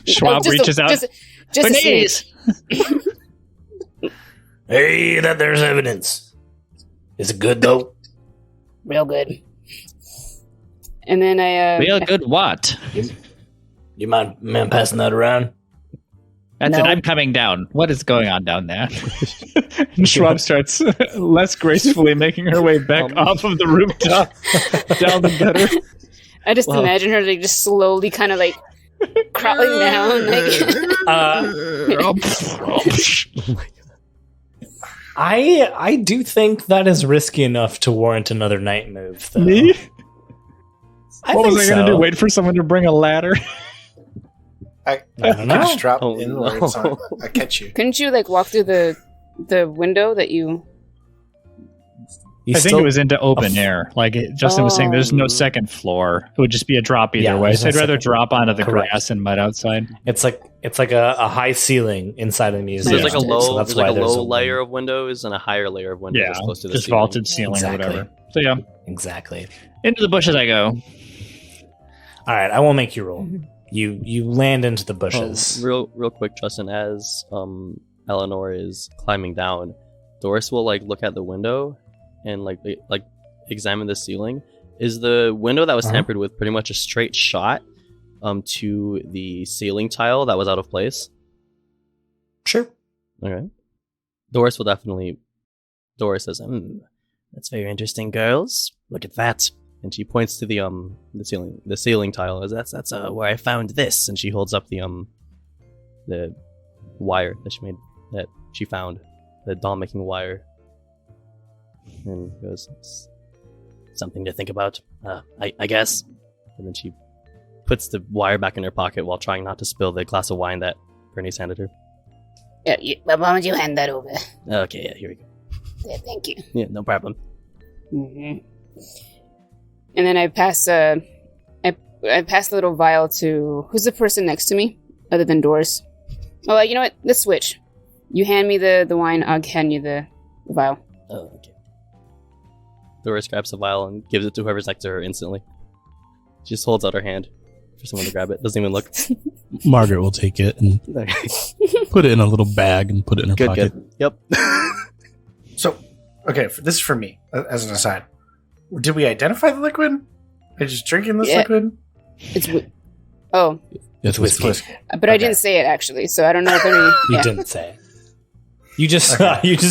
Schwab reaches out. Just Bernice! Hey, that there's evidence. Is it good, though? Real good. And then Real good what? You mind passing that around? That's it, I'm coming down. What is going on down there? Schwab starts less gracefully making her way back off of the rooftop down the gutter. I just imagine her like just slowly kind of like crawling down. I do think that is risky enough to warrant another night move, though. Me? What was I going to do? Wait for someone to bring a ladder? I don't know. just drop inwards. I catch you. Couldn't you like walk through the window that you... I think it was into open air. Like Justin was saying, there's no second floor. It would just be a drop either way. So I'd rather drop onto the grass and mud outside. It's like a high ceiling inside of the museum. So there's like a low, that's why there's low layer of windows and a higher layer of windows close to the just ceiling. vaulted ceiling or whatever. So yeah, exactly. Into the bushes I go. All right, I won't make you roll. You land into the bushes. Real quick, Justin. As Eleanor is climbing down, Doris will like look at the window and like examine the ceiling. Is the window that was tampered with pretty much a straight shot to the ceiling tile that was out of place? Sure. Okay. Doris says, that's very interesting, girls. Look at that. And she points to the ceiling tile. That's where I found this. And she holds up the wire that she found, the doll making wire. And goes, something to think about, I guess. And then she puts the wire back in her pocket while trying not to spill the glass of wine that Bernice handed her. Yeah, but why don't you hand that over? Okay, yeah, here we go. Yeah, thank you. Yeah, no problem. Mm-hmm. And then I pass I pass the little vial to... Who's the person next to me, other than Doris? Oh, you know what? Let's switch. You hand me the wine, I'll hand you the vial. Oh, okay. Doris grabs the vial and gives it to whoever's next to her instantly. She just holds out her hand for someone to grab it. Doesn't even look. Margaret will take it and put it in a little bag and put it in her pocket. Good. Yep. So, okay, this is for me, as an aside. Did we identify the liquid? Are you just drinking this liquid? It's oh. It's whiskey. But I didn't say it, actually, so I don't know if any... You didn't say it. You just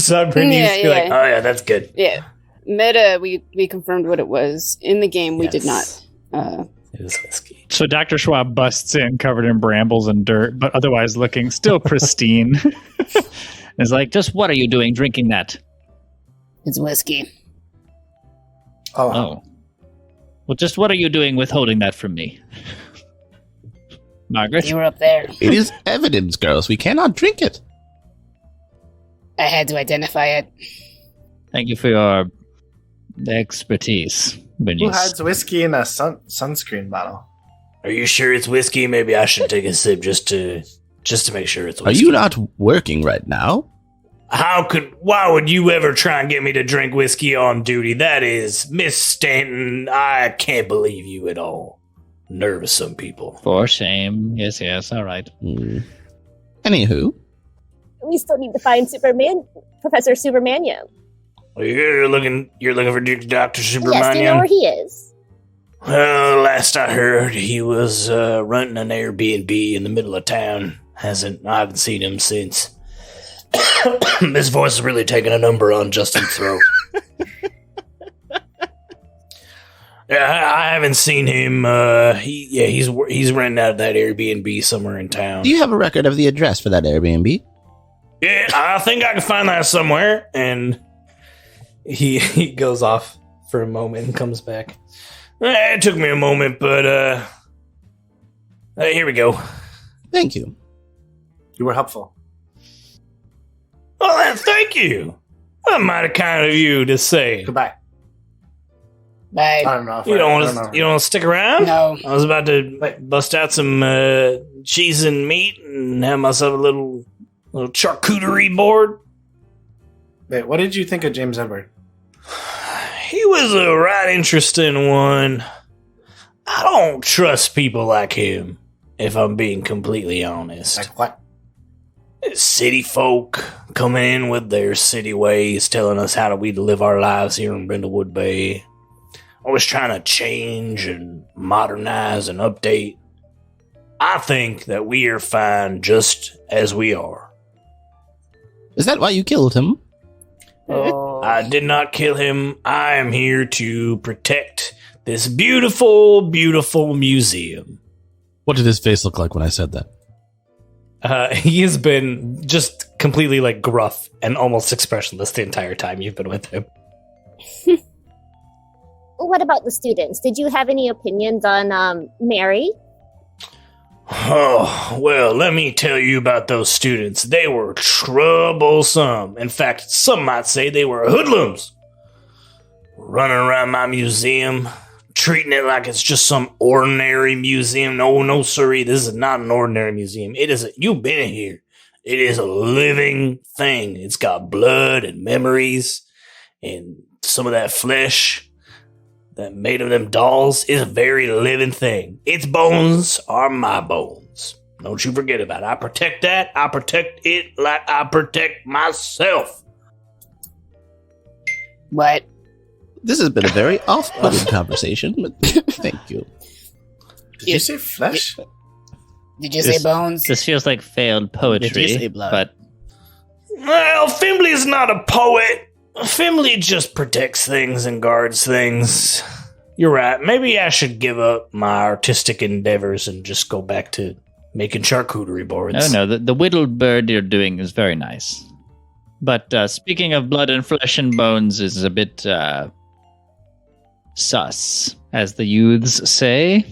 saw Bernice be like, oh yeah, that's good. Yeah. Meta, we confirmed what it was. In the game, we did not It is whiskey. So Dr. Schwab busts in covered in brambles and dirt, but otherwise looking still pristine. Is like, just what are you doing drinking that? It's whiskey. Oh. Well, just what are you doing withholding that from me? Margaret? You were up there. It is evidence, girls. We cannot drink it. I had to identify it. Thank you for your expertise. Who hides whiskey in a sunscreen bottle? Are you sure it's whiskey? Maybe I should take a sip just to make sure it's whiskey. Are you not working right now? Why would you ever try and get me to drink whiskey on duty? That is, Miss Stanton, I can't believe you at all. Nervous some people. For shame. Yes, all right. Anywho. We still need to find Professor Subramanyam. You're looking for Dr. Subramanyam? Yes, do you know where he is? Well, last I heard, he was renting an Airbnb in the middle of town. I haven't seen him since. His voice is really taking a number on Justin's throat. Yeah, I haven't seen him. He's renting out that Airbnb somewhere in town. Do you have a record of the address for that Airbnb? Yeah, I think I can find that somewhere. And he goes off for a moment and comes back. It took me a moment, but here we go. Thank you. You were helpful. Well, thank you. That mighty kind of you to say. Goodbye. Bye. I don't know. You don't want to stick around? No. I was about to bust out some cheese and meat and have myself a little charcuterie board. Wait, what did you think of James Edward? He was a right interesting one. I don't trust people like him, if I'm being completely honest. Like what? City folk coming in with their city ways, telling us how we live our lives here in Brindlewood Bay. Always trying to change and modernize and update. I think that we are fine just as we are. Is that why you killed him? I did not kill him. I am here to protect this beautiful, beautiful museum. What did his face look like when I said that? He has been just completely like gruff and almost expressionless the entire time you've been with him. What about the students? Did you have any opinions on Mary? Oh, well, let me tell you about those students. They were troublesome. In fact, some might say they were hoodlums. Running around my museum, treating it like it's just some ordinary museum. No, sirree, this is not an ordinary museum. You've been here. It is a living thing. It's got blood and memories and some of that flesh that made of them dolls is a very living thing. Its bones are my bones. Don't you forget about it. I protect that. I protect it like I protect myself. What? This has been a very off-putting conversation, but thank you. Did you say flesh? Did you say bones? This feels like failed poetry. Did you say blood? But Well, Fimley is not a poet. Fimley just protects things and guards things. You're right. Maybe I should give up my artistic endeavors and just go back to making charcuterie boards. no, the whittled bird you're doing is very nice. But speaking of blood and flesh and bones is a bit sus, as the youths say.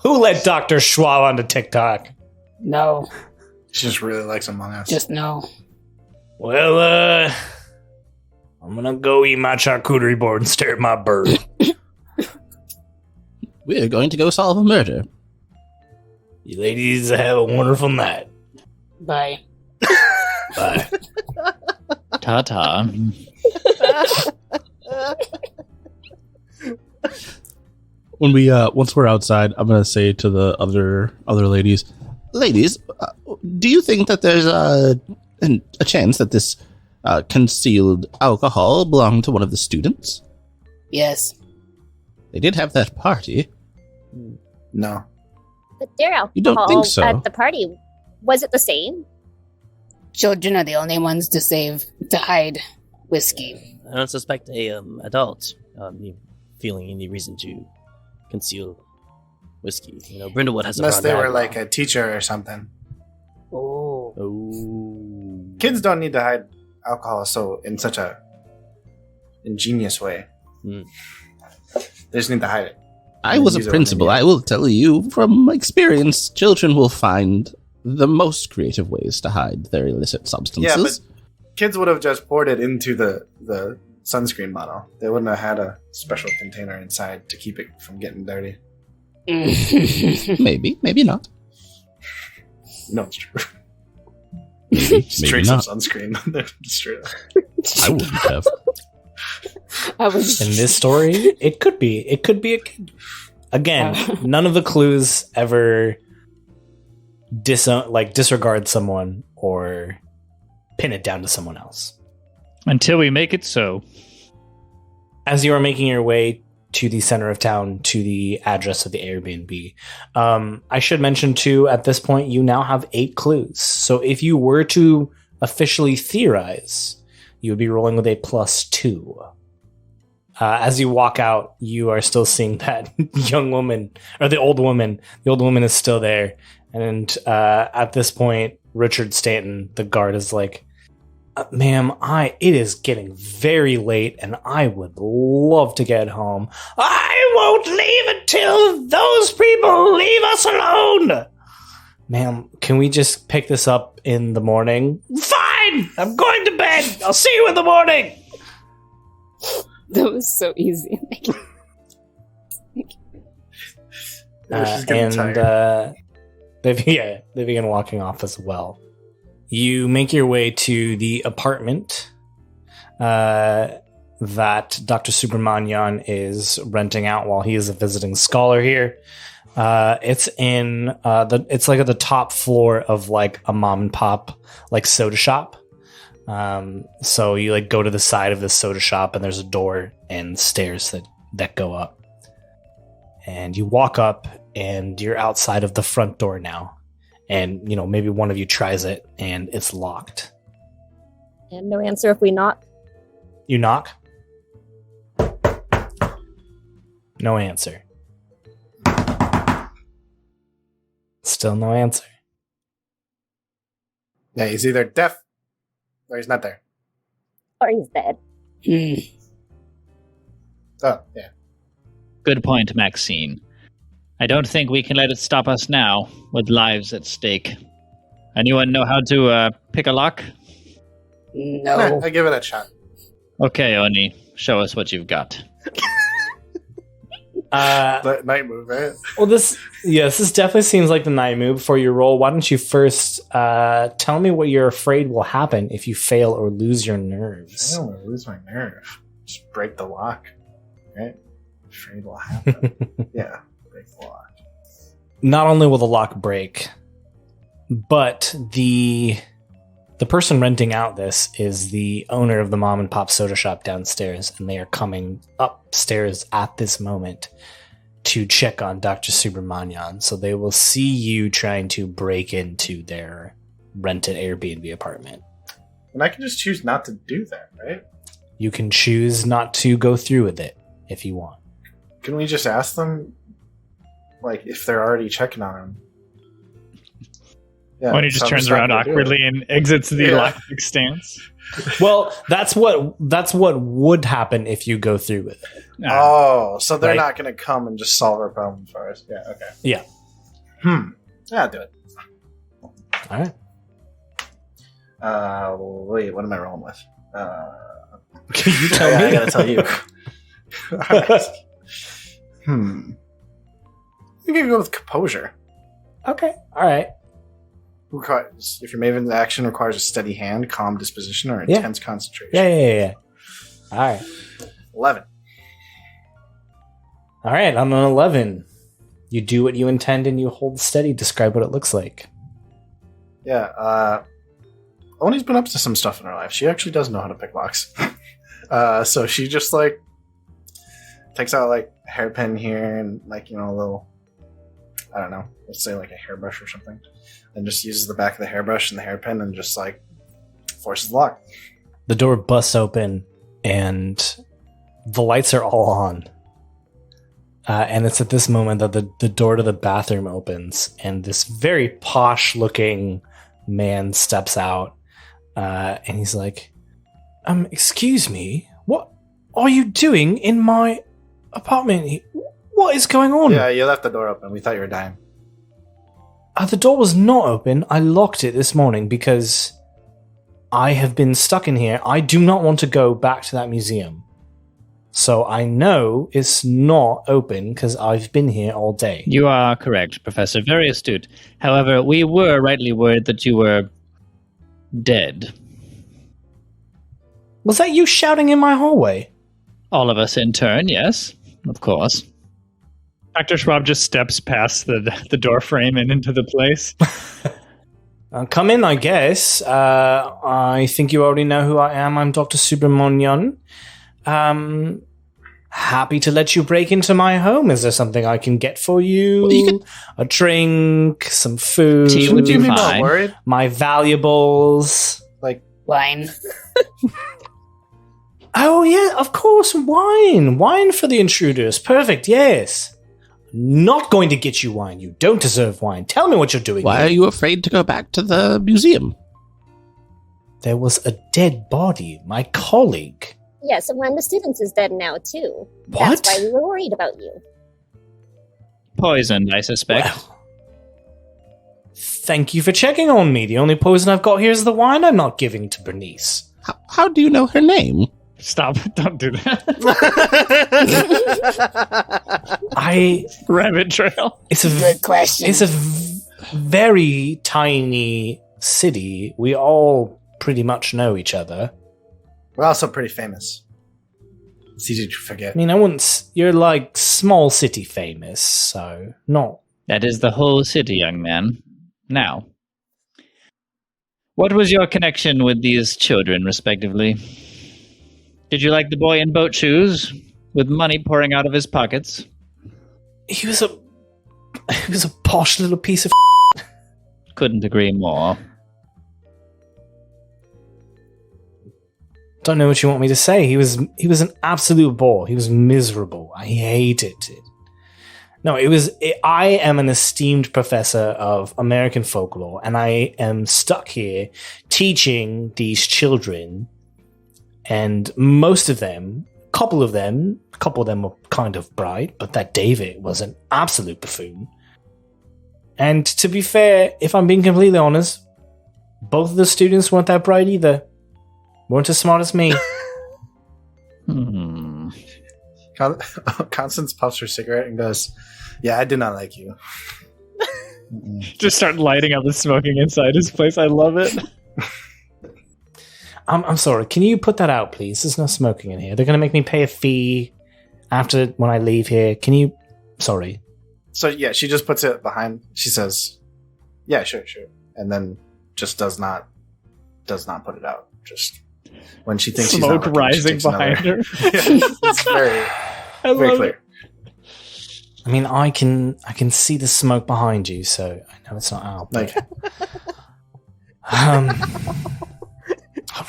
Who let Dr. Schwab onto TikTok? No. She just really likes Among Us. Just no. Well, I'm gonna go eat my charcuterie board and stare at my bird. We're going to go solve a murder. You ladies have a wonderful night. Bye. Bye. Ta-ta. When we once we're outside, I'm gonna say to the other ladies, do you think that there's a chance that this concealed alcohol belonged to one of the students? Yes. They did have that party. No. But their alcohol You don't think so? at the party, was it the same? Children are the only ones to hide whiskey. I don't suspect a adult feeling any reason to conceal whiskey. You know, Brindlewood has a Unless they brown were bag. like a teacher or something. Oh. Kids don't need to hide alcohol so in such a ingenious way. They just need to hide it. I was a principal. I will tell you from experience, children will find the most creative ways to hide their illicit substances. Yeah, but kids would have just poured it into the sunscreen bottle. They wouldn't have had a special container inside to keep it from getting dirty. Maybe not. No, it's true. Maybe Straight not. some sunscreen. Straight up. I wouldn't have. In this story, it could be a kid. Again, none of the clues ever disregard someone or pin it down to someone else. Until we make it so. As you are making your way to the center of town, to the address of the Airbnb, I should mention too, at this point, you now have 8 clues. So if you were to officially theorize, you would be rolling with a +2. As you walk out, you are still seeing that young woman, or the old woman. The old woman is still there. And at this point, Richard Stanton, the guard, is like, ma'am, it is getting very late, and I would love to get home. I won't leave until those people leave us alone. Ma'am, can we just pick this up in the morning? Fine! I'm going to bed. I'll see you in the morning. That was so easy. They begin walking off as well. You make your way to the apartment that Dr. Subramanyam is renting out while he is a visiting scholar here. It's in it's like at the top floor of like a mom and pop like soda shop. So you like go to the side of the soda shop and there's a door and stairs that go up. And you walk up and you're outside of the front door now. And, you know, maybe one of you tries it and it's locked. And no answer if we knock. You knock. No answer. Still no answer. Yeah, he's either deaf or he's not there. Or he's dead. Oh, yeah. Good point, Maxine. I don't think we can let it stop us now, with lives at stake. Anyone know how to pick a lock? No. I give it a shot. Okay, Oni, show us what you've got. Night move, right? Well, this definitely seems like the night move for your roll. Why don't you first tell me what you're afraid will happen if you fail or lose your nerves? I don't want to lose my nerve. Just break the lock, right? Afraid will happen. Yeah, break the lock. Not only will the lock break, but the person renting out this is the owner of the mom and pop soda shop downstairs, and they are coming upstairs at this moment to check on Dr. Subramanyam. So they will see you trying to break into their rented Airbnb apartment. And I can just choose not to do that, right? You can choose not to go through with it if you want. Can we just ask them, like, if they're already checking on him? Yeah, When he just turns around awkwardly and exits the lockpick stance. Well, that's what would happen if you go through with it. Oh, so they're not going to come and just solve our problem for us. Yeah, okay. Yeah. Yeah, I'll do it. All right. Wait, what am I rolling with? Can you tell me? I gotta tell you. You can go with composure. Okay. All right. If your Maven's action requires a steady hand, calm disposition, or intense concentration. Yeah. All right. 11. All right. On an 11, you do what you intend and you hold steady. Describe what it looks like. Yeah. Oni's been up to some stuff in her life. She actually does know how to pick locks. So she just like takes out like a hairpin here and like, you know, a little, I don't know, let's say like a hairbrush or something, and just uses the back of the hairbrush and the hairpin and just like forces the lock. The door busts open and the lights are all on. And it's at this moment that the door to the bathroom opens, and this very posh-looking man steps out, and he's like, excuse me, what are you doing in my apartment? What is going on? Yeah, you left the door open. We thought you were dying. The door was not open. I locked it this morning because I have been stuck in here. I do not want to go back to that museum. So I know it's not open because I've been here all day. You are correct, Professor. Very astute. However, we were rightly worried that you were dead. Was that you shouting in my hallway? All of us in turn, yes, of course. Dr. Schwab just steps past the door frame and into the place. Come in, I guess. I think you already know who I am. I'm Dr. Subramanyam. Happy to let you break into my home. Is there something I can get for you? Well, a drink, some food. Tea would be fine. Worried? My valuables. Like Wine. Oh, yeah, of course, wine. Wine for the intruders. Perfect, yes. Not going to get you wine. You don't deserve wine. Tell me what you're doing Why here. are you afraid to go back to the museum? There was a dead body. My colleague. Yes, and one of the students is dead now, too. What? That's why we were worried about you. Poisoned, I suspect. Well, thank you for checking on me. The only poison I've got here is the wine I'm not giving to Bernice. How do you know her name? Stop. Don't do that. Rabbit trail. It's a Good question. It's a very tiny city. We all pretty much know each other. we're also pretty famous. It's easy to forget. I mean, I wouldn't. You're like small city famous, so not. That is the whole city, young man. Now, what was your connection with these children, respectively? Did you like the boy in boat shoes, with money pouring out of his pockets? He was a posh little piece of. Couldn't agree more. Don't know what you want me to say. He was an absolute bore. He was miserable. I hated it. No, I am an esteemed professor of American folklore, and I am stuck here teaching these children. And most of them, a couple of them were kind of bright, but that David was an absolute buffoon. And to be fair, if I'm being completely honest, both of the students weren't that bright either. Weren't as smart as me. Constance puffs her cigarette and goes, "Yeah, I do not like you." Just start lighting up and smoking inside his place. I love it. I'm sorry. Can you put that out, please? There's no smoking in here. They're going to make me pay a fee after when I leave here. Can you? Sorry. So yeah, she just puts it behind. She says, "Yeah, sure," and then just does not put it out. Just when she thinks smoke she's not rising behind her. It's very clear. It. I mean, I can see the smoke behind you, so I know it's not out. But, I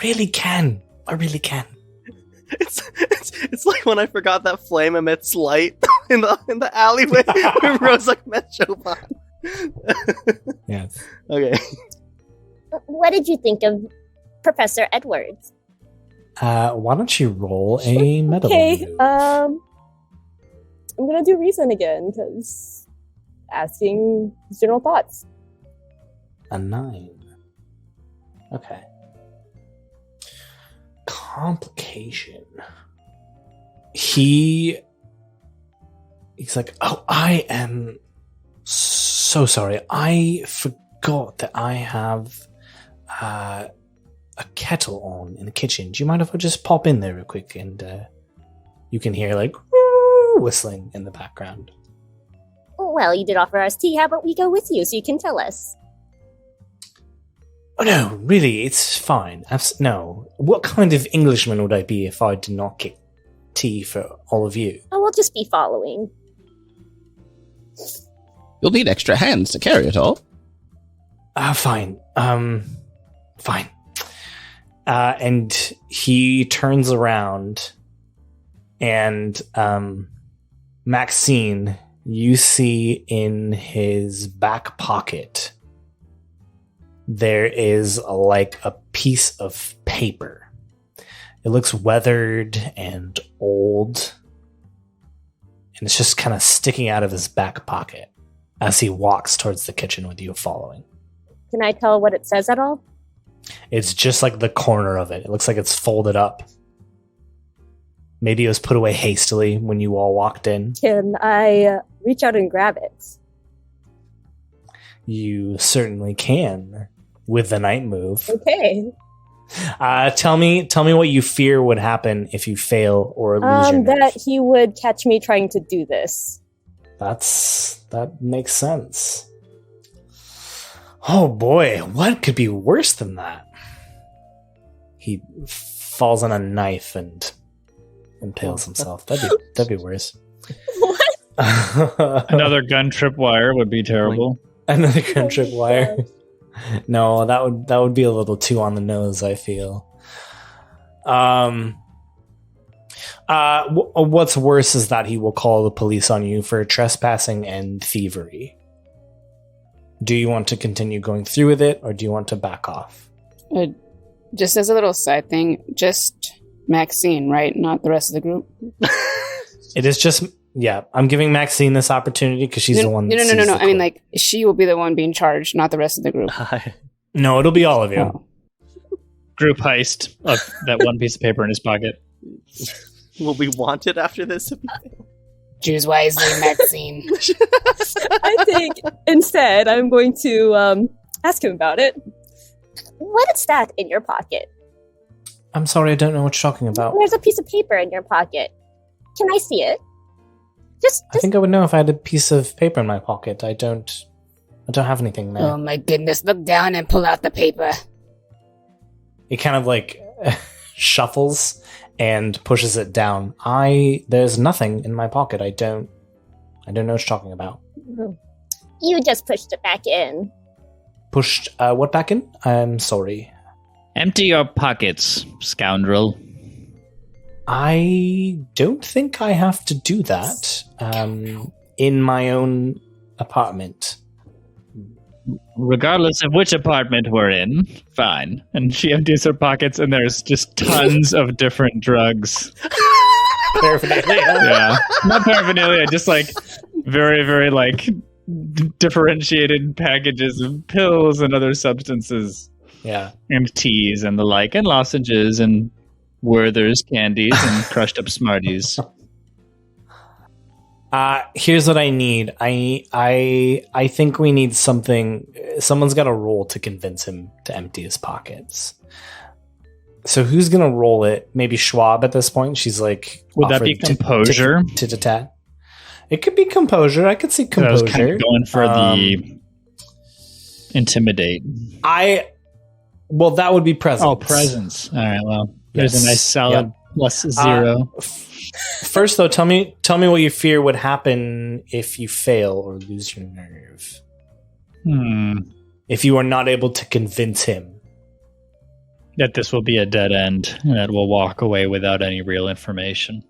really can. It's like when I forgot that flame emits light in the alleyway where Rosa met Chopin. Yes. Okay. What did you think of Professor Edwards? Why don't you roll a medal? Okay, I'm gonna do reason again, because asking general thoughts. A 9. Okay. Complication. He's like, oh, I am so sorry. I forgot that I have a kettle on in the kitchen. Do you mind if I just pop in there real quick and you can hear like whistling in the background? Well, you did offer us tea. How about we go with you so you can tell us? Oh no, really, it's fine. No. What kind of Englishman would I be if I did not get tea for all of you? Oh, we'll just be following. You'll need extra hands to carry it all. Fine. Fine. And he turns around and Maxine, you see in his back pocket there is a piece of paper. It looks weathered and old, and it's just kind of sticking out of his back pocket as he walks towards the kitchen with you following. Can I tell what it says at all? It's just like the corner of it. It looks like it's folded up. Maybe it was put away hastily when you all walked in. Can I reach out and grab it? You certainly can with the night move. Okay. Tell me what you fear would happen if you fail or lose your nerve. That he would catch me trying to do this. That makes sense. Oh boy, what could be worse than that? He falls on a knife and impales himself. That'd be worse. What? Another gun trip wire would be terrible. Another gun trip wire. No, that would be a little too on the nose, I feel. What's worse is that he will call the police on you for trespassing and thievery. Do you want to continue going through with it, or do you want to back off? Just as a little side thing, just Maxine, right? Not the rest of the group? It is just... Yeah, I'm giving Maxine this opportunity because she's the one that sees No. the I mean, like, she will be the one being charged, not the rest of the group. No, it'll be all of you. Oh. Group heist of that one piece of paper in his pocket. Will we want it after this? Choose wisely, Maxine. I think instead I'm going to ask him about it. What is that in your pocket? I'm sorry, I don't know what you're talking about. There's a piece of paper in your pocket. Can I see it? I think I would know if I had a piece of paper in my pocket. I don't have anything there. Oh my goodness, look down and pull out the paper. He kind of like shuffles and pushes it down. There's nothing in my pocket. I don't know what you're talking about. You just pushed it back in. Pushed what back in? I'm sorry. Empty your pockets, scoundrel. I don't think I have to do that in my own apartment. Regardless of which apartment we're in, fine. And she empties her pockets, and there's just tons of different drugs. Paraphernalia. Yeah, not paraphernalia, just like very, very like differentiated packages of pills and other substances. Yeah, and teas and the like, and lozenges and Werther's candies and crushed up Smarties. Here's what I need. I think we need something. Someone's got to roll to convince him to empty his pockets. So who's gonna roll it? Maybe Schwab at this point. She's like, would that be composure? Tit-tat. It could be composure. I could see composure. I was kind of going for the intimidate. Well, that would be presence. Oh, presence. All right. Well. There's a nice solid plus 0. First, though, tell me what you fear would happen if you fail or lose your nerve. If you are not able to convince him. That this will be a dead end, and that we'll walk away without any real information.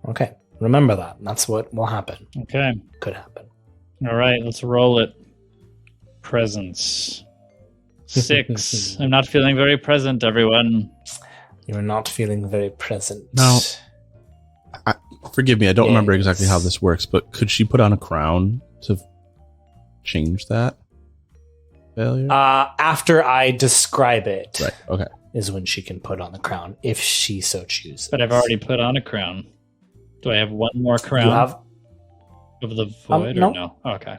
Okay. Remember that. That's what will happen. Okay. Could happen. All right. Let's roll it. Presence. 6. I'm not feeling very present, everyone. You're not feeling very present. No. Forgive me, I don't remember exactly how this works, but could she put on a crown to change that failure? After I describe it, right? Okay, is when she can put on the crown if she so chooses. But I've already put on a crown. Do I have one more crown? You have of the void, or no? Okay.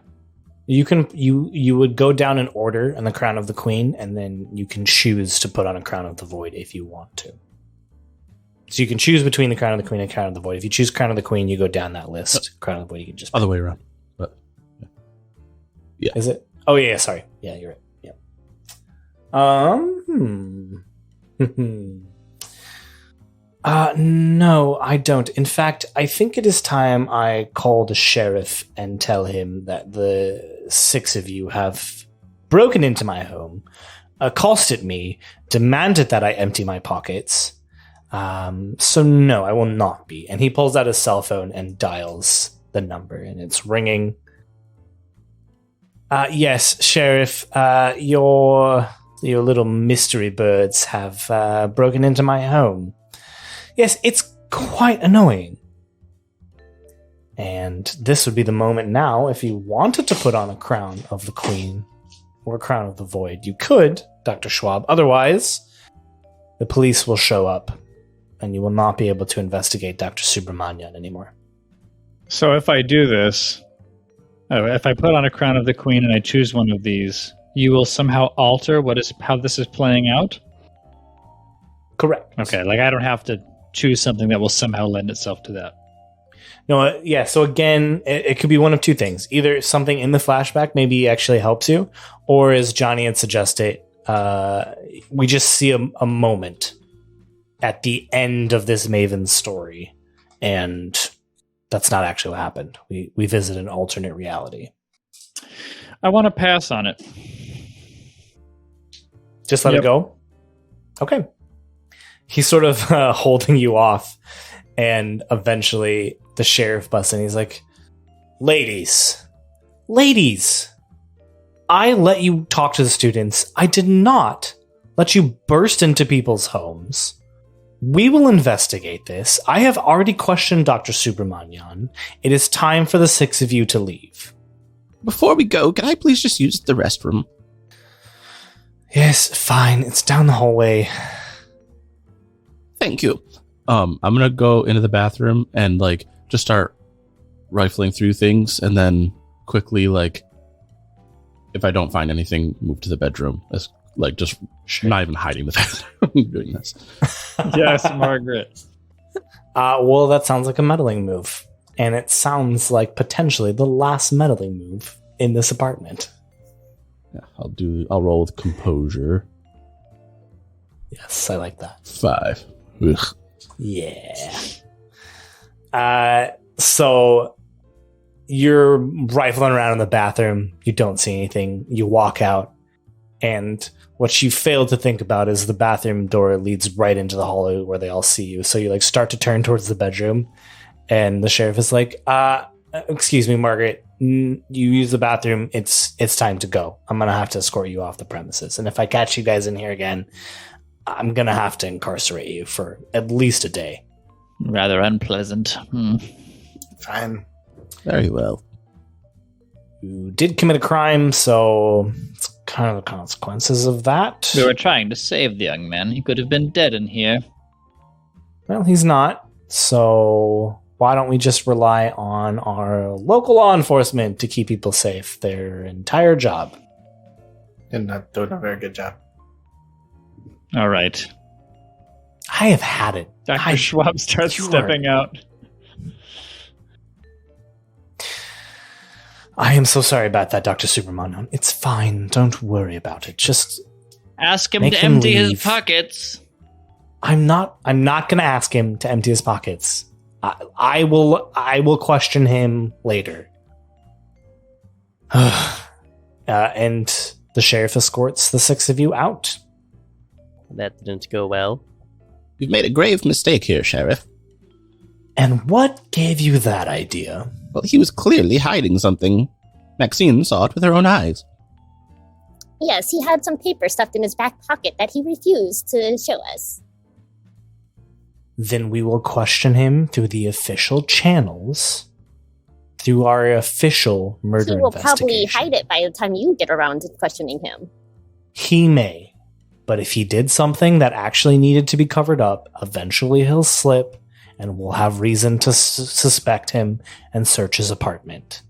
You can you would go down in order in the crown of the queen, and then you can choose to put on a crown of the void if you want to. So you can choose between the crown of the queen and crown of the void. If you choose crown of the queen, you go down that list. Crown of the void, you can just other way around. But yeah, is it? Oh yeah, sorry. Yeah, you're right. Yeah. No, I don't. In fact, I think it is time I call the sheriff and tell him that the 6 of you have broken into my home, accosted me, demanded that I empty my pockets, So no, I will not be. And he pulls out his cell phone and dials the number, and it's ringing. Yes, Sheriff, your little mystery birds have broken into my home. Yes, it's quite annoying. And this would be the moment now, if you wanted to put on a crown of the Queen or a crown of the Void, you could, Dr. Schwab. Otherwise, the police will show up, and you will not be able to investigate Dr. Subramanyam anymore. So if I do this, if I put on a crown of the Queen and I choose one of these, you will somehow alter how this is playing out? Correct. Okay, like I don't have to choose something that will somehow lend itself to that. No, yeah, so again, it could be one of two things. Either something in the flashback maybe actually helps you, or as Johnny had suggested, we just see a moment at the end of this Mavens story, and that's not actually what happened. We visit an alternate reality. I want to pass on it. Just let it go? Okay. He's sort of holding you off, and eventually the sheriff busts in. He's like, Ladies, I let you talk to the students. I did not let you burst into people's homes. We will investigate this. I have already questioned Dr. Subramanyam. It is time for the 6 of you to leave. Before we go, can I please just use the restroom? Yes, fine. It's down the hallway. Thank you. I'm gonna go into the bathroom and just start rifling through things, and then quickly, if I don't find anything, move to the bedroom. As just not even hiding the fact that I'm doing this. Yes, Margaret. Well, that sounds like a meddling move, and it sounds like potentially the last meddling move in this apartment. Yeah, I'll roll with composure. Yes, I like that. 5. Ugh. Yeah. So you're rifling around in the bathroom. You don't see anything. You walk out, and what you fail to think about is the bathroom door leads right into the hallway where they all see you. So you start to turn towards the bedroom, and the sheriff is like, excuse me, Margaret, you use the bathroom. It's time to go. I'm going to have to escort you off the premises. And if I catch you guys in here again, I'm going to have to incarcerate you for at least a day. Rather unpleasant. Fine. Very well. You did commit a crime, so it's kind of the consequences of that. We were trying to save the young man. He could have been dead in here. Well, he's not. So why don't we just rely on our local law enforcement to keep people safe? Their entire job. And not doing a very good job. All right. I have had it. Dr. Schwab starts stepping out. I am so sorry about that, Dr. Subramanyam. It's fine. Don't worry about it. Just ask him to empty his pockets. I'm not going to ask him to empty his pockets. I will question him later. And the sheriff escorts the 6 of you out. That didn't go well. You've made a grave mistake here, Sheriff. And what gave you that idea? Well, he was clearly hiding something. Maxine saw it with her own eyes. Yes, he had some paper stuffed in his back pocket that he refused to show us. Then we will question him through the official channels, through our official murder investigation. He will probably hide it by the time you get around to questioning him. He may. But if he did something that actually needed to be covered up, eventually he'll slip, and we'll have reason to suspect him and search his apartment.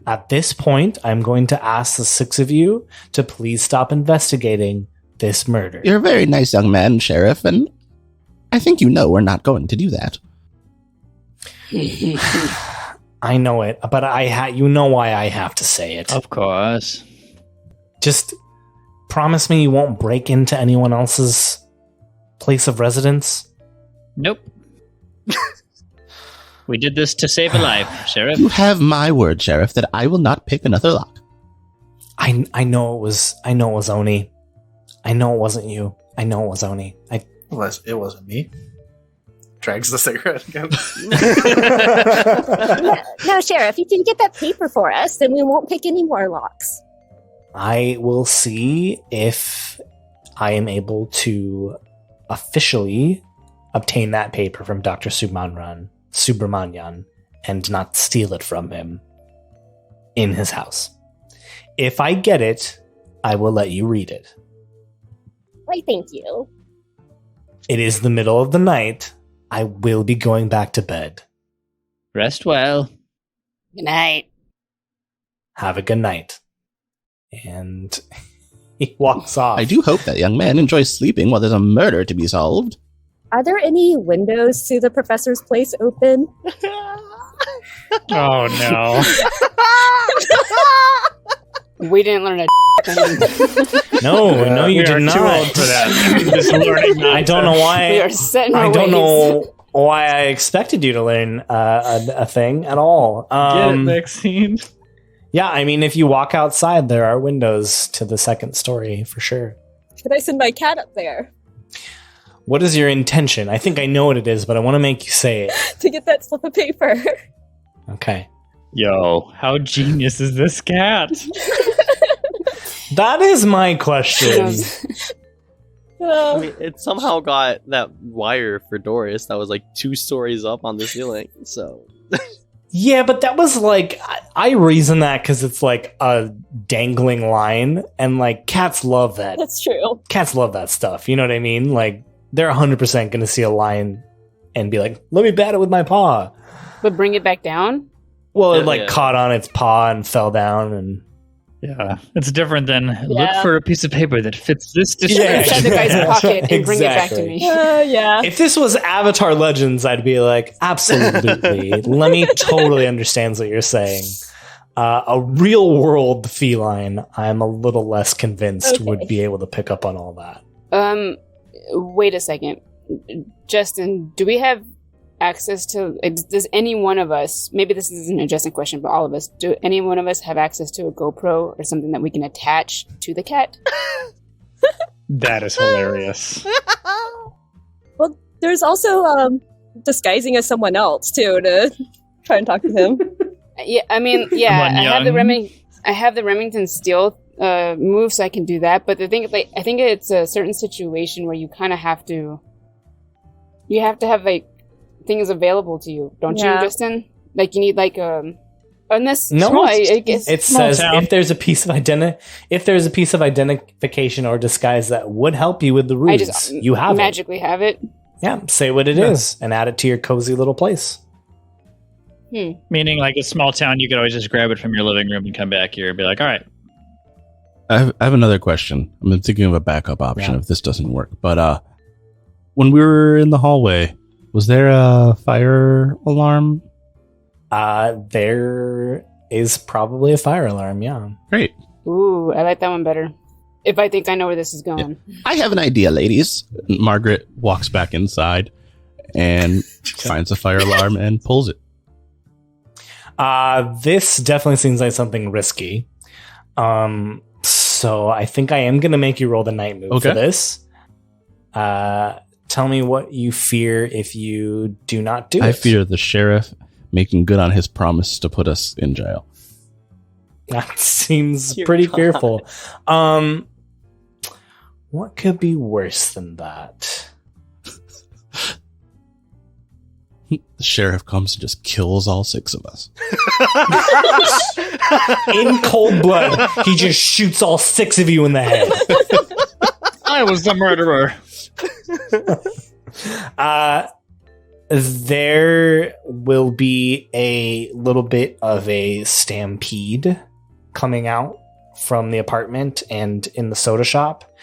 At this point, I'm going to ask the 6 of you to please stop investigating this murder. You're a very nice young man, Sheriff, and I think you know we're not going to do that. I know it, but you know why I have to say it. Of course. Just promise me you won't break into anyone else's place of residence? Nope. We did this to save a life, Sheriff. You have my word, Sheriff, that I will not pick another lock. I know it was Oni. I know it wasn't you. I know it was Oni. It wasn't me. drags the cigarette again. No, Sheriff, you can get that paper for us, then we won't pick any more locks. I will see if I am able to officially obtain that paper from Dr. Subramanyam and not steal it from him in his house. If I get it, I will let you read it. Why, thank you. It is the middle of the night. I will be going back to bed. Rest well. Good night. Have a good night. And he walks off. I do hope that young man enjoys sleeping while there's a murder to be solved. Are there any windows to the professor's place open? Oh, no. We didn't learn a thing. No, you did not. Too old for that. Just learning I don't know why. We are set in our I don't ways. know why I expected you to learn a thing at all. Get it, Maxine. Yeah, I mean, if you walk outside, there are windows to the second story for sure. Could I send my cat up there What is your intention? I think I know what it is, but I want to make you say it. to get that slip of paper? Okay. Yo, how genius is this cat? That is my question. I mean, it somehow got that wire for Doris that was like 2 stories up on the ceiling. So Yeah, but that was like, I reason that because it's like a dangling line, and like cats love that. That's true. Cats love that stuff. You know what I mean? Like they're 100% going to see a line and be like, let me bat it with my paw. But bring it back down? Well, it caught on its paw and fell down, and yeah, it's different than look for a piece of paper that fits this description. Inside the guy's pocket and bring it back to me. Yeah. If this was Avatar Legends, I'd be like, absolutely. Let me totally understand what you're saying. A real world feline, I'm a little less convinced would be able to pick up on all that. Wait a second. Justin, do we have access to, does any one of us, maybe this isn't a Justin question, but all of us, do any one of us have access to a GoPro or something that we can attach to the cat? That is hilarious. Well, there's also disguising as someone else too to try and talk to him. Yeah, I mean, I have the Remington Steel move, so I can do that. But the thing, like, I think it's a certain situation where you kind of have to have like things available to you, don't you, Justin? Like you need like unless I guess it says if there's a piece of identification or disguise that would help you with the ruse, I just you have magically have it. Yeah, say what it is and add it to your cozy little place. Meaning, like a small town, you could always just grab it from your living room and come back here and be like, all right. I have another question. I'm thinking of a backup option if this doesn't work. But when we were in the hallway, was there a fire alarm? There is probably a fire alarm, yeah. Great. Ooh, I like that one better. If I think I know where this is going. Yeah. I have an idea, ladies. Margaret walks back inside and finds a fire alarm and pulls it. This definitely seems like something risky. So I think I am going to make you roll the night move for this. Tell me what you fear if you do not do it. I fear the sheriff making good on his promise to put us in jail. That seems pretty fearful. What could be worse than that? The sheriff comes and just kills all 6 of us. In cold blood, he just shoots all 6 of you in the head. I was the murderer. There will be a little bit of a stampede coming out from the apartment and in the soda shop,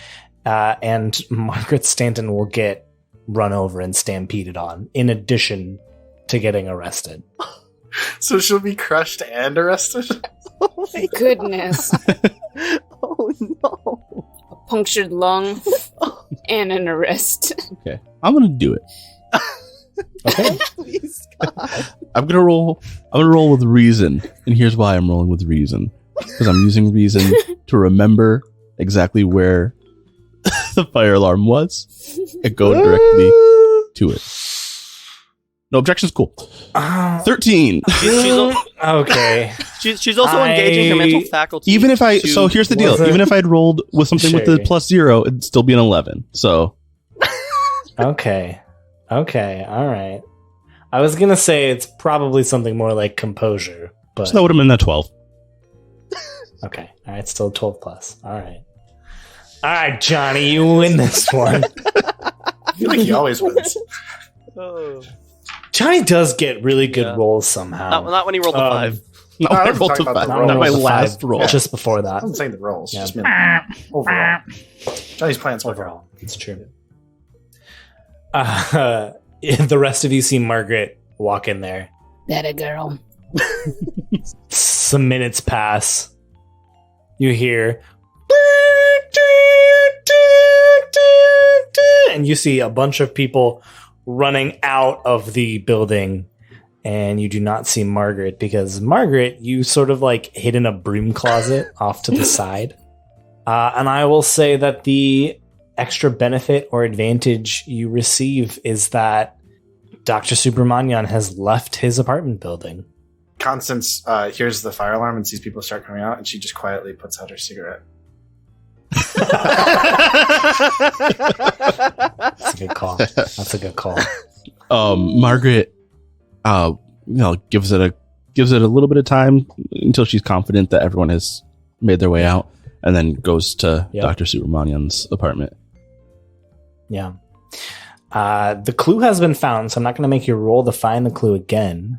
and Margaret Stanton will get run over and stampeded on, in addition to getting arrested. So she'll be crushed and arrested? Oh my goodness. Oh no. A punctured lung and an arrest. Okay, I'm gonna do it. Okay. Please, God. I'm gonna roll with reason, and here's why I'm rolling with reason. Because I'm using reason to remember exactly where the fire alarm was and go directly to it. No objections. Cool. 13. Okay. She's also engaging her mental faculty. Even if so here's the deal. Even if I'd rolled with something with the +0, it'd still be an 11. So. Okay. All right. I was gonna say it's probably something more like composure, but so that would have been a 12. Okay. All right. Still 12 plus. All right, Johnny, you win this one. I feel like he always wins. Johnny does get really good rolls somehow. Not when he rolled the 5. No, I rolled a 5. Not my last roll. Just before that. I'm saying the rolls. Just overall. Johnny's plans overall. It's true. The rest of you see Margaret walk in there. That a girl. Some minutes pass. You hear, and you see a bunch of people running out of the building, and you do not see Margaret because Margaret, you sort of like hid in a broom closet off to the side. And I will say that the extra benefit or advantage you receive is that Dr. Subramanyam has left his apartment building. Constance hears the fire alarm and sees people start coming out, and she just quietly puts out her cigarette. That's a good call. Margaret, gives it a little bit of time until she's confident that everyone has made their way out, and then goes to Dr. Subramanyam's apartment. Yeah. The clue has been found, so I'm not going to make you roll to find the clue again.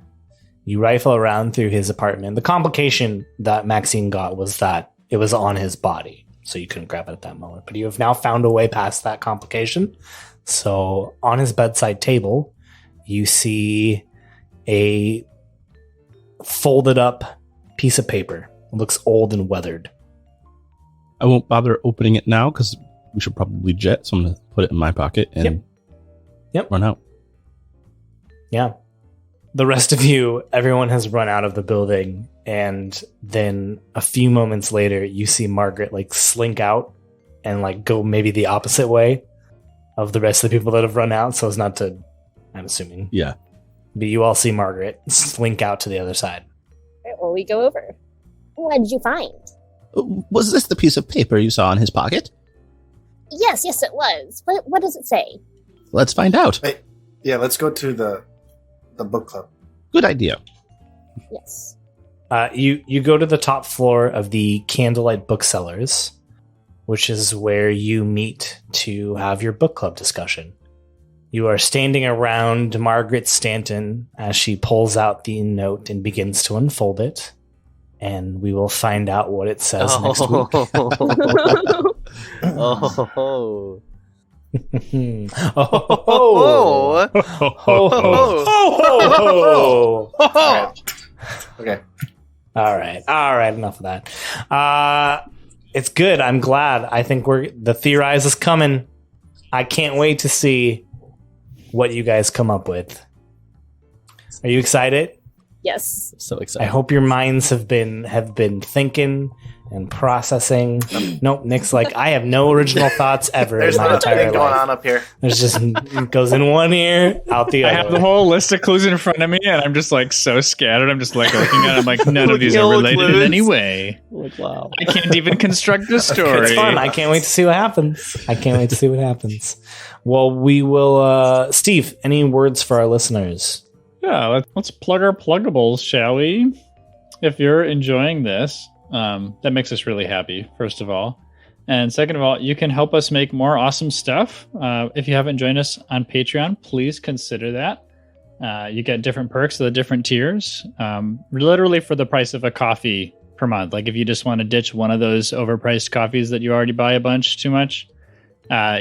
You rifle around through his apartment. The complication that Maxine got was that it was on his body, so you couldn't grab it at that moment. But you have now found a way past that complication. So on his bedside table, you see a folded up piece of paper. It looks old and weathered. I won't bother opening it now because we should probably jet, so I'm going to put it in my pocket and run out. Yeah. The rest of you, everyone has run out of the building, and then a few moments later, you see Margaret like slink out and like go maybe the opposite way of the rest of the people that have run out, so as not to, I'm assuming. Yeah. But you all see Margaret slink out to the other side. Right, well, we go over. What did you find? Was this the piece of paper you saw in his pocket? Yes, it was. What does it say? Let's find out. Hey, yeah, let's go to the book club. Good idea. Yes. You go to the top floor of the Candlelight Booksellers, which is where you meet to have your book club discussion. You are standing around Margaret Stanton as she pulls out the note and begins to unfold it, and we will find out what it says next week. Okay. All right. Enough of that. It's good. I'm glad. I think the Theorize is coming. I can't wait to see what you guys come up with. Are you excited? Yes. So excited. I hope your minds have been thinking and processing. Nope, Nick's like, I have no original thoughts ever. There's in my entire nothing going on up here. There's just goes in one ear, out the other. I have the whole list of clues in front of me, and I'm just like so scattered. I'm just like looking at it. I'm like, none of these are related in any way. Like, wow. I can't even construct the story. It's fun. I can't wait to see what happens. Well, we will. Steve, any words for our listeners? Yeah, let's plug our pluggables, shall we? If you're enjoying this, that makes us really happy, first of all. And second of all, you can help us make more awesome stuff. If you haven't joined us on Patreon, please consider that. You get different perks of the different tiers, literally for the price of a coffee per month. Like if you just want to ditch one of those overpriced coffees that you already buy a bunch too much,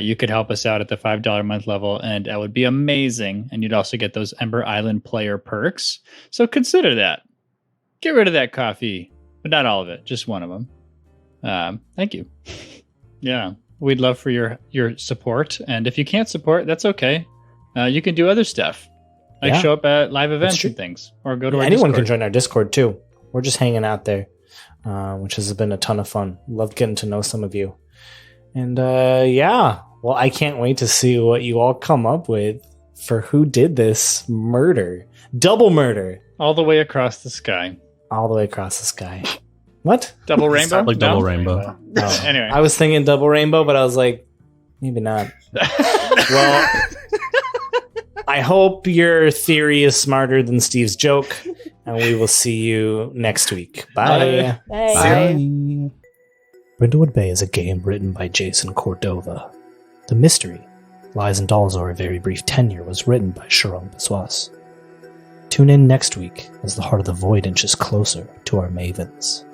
you could help us out at the $5 a month level, and that would be amazing. And you'd also get those Ember Island player perks. So consider that. Get rid of that coffee, but not all of it, just one of them. Thank you. Yeah, we'd love for your support. And if you can't support, that's okay. You can do other stuff, like show up at live events and things, or go to our anyone Discord. can join our Discord too. We're just hanging out there, which has been a ton of fun. Love getting to know some of you. And well, I can't wait to see what you all come up with. for who did this murder. Double murder. All the way across the sky. All the way across the sky. What? Double rainbow? Like double rainbow. Oh. Anyway. I was thinking double rainbow, but I was like, maybe not. Well, I hope your theory is smarter than Steve's joke, and we will see you next week. Bye. Bye. Brindlewood Bay is a game written by Jason Cordova. The mystery, Lies and Dolls or a Very Brief Tenure, was written by Sharon Biswas. Tune in next week as the Heart of the Void inches closer to our Mavens.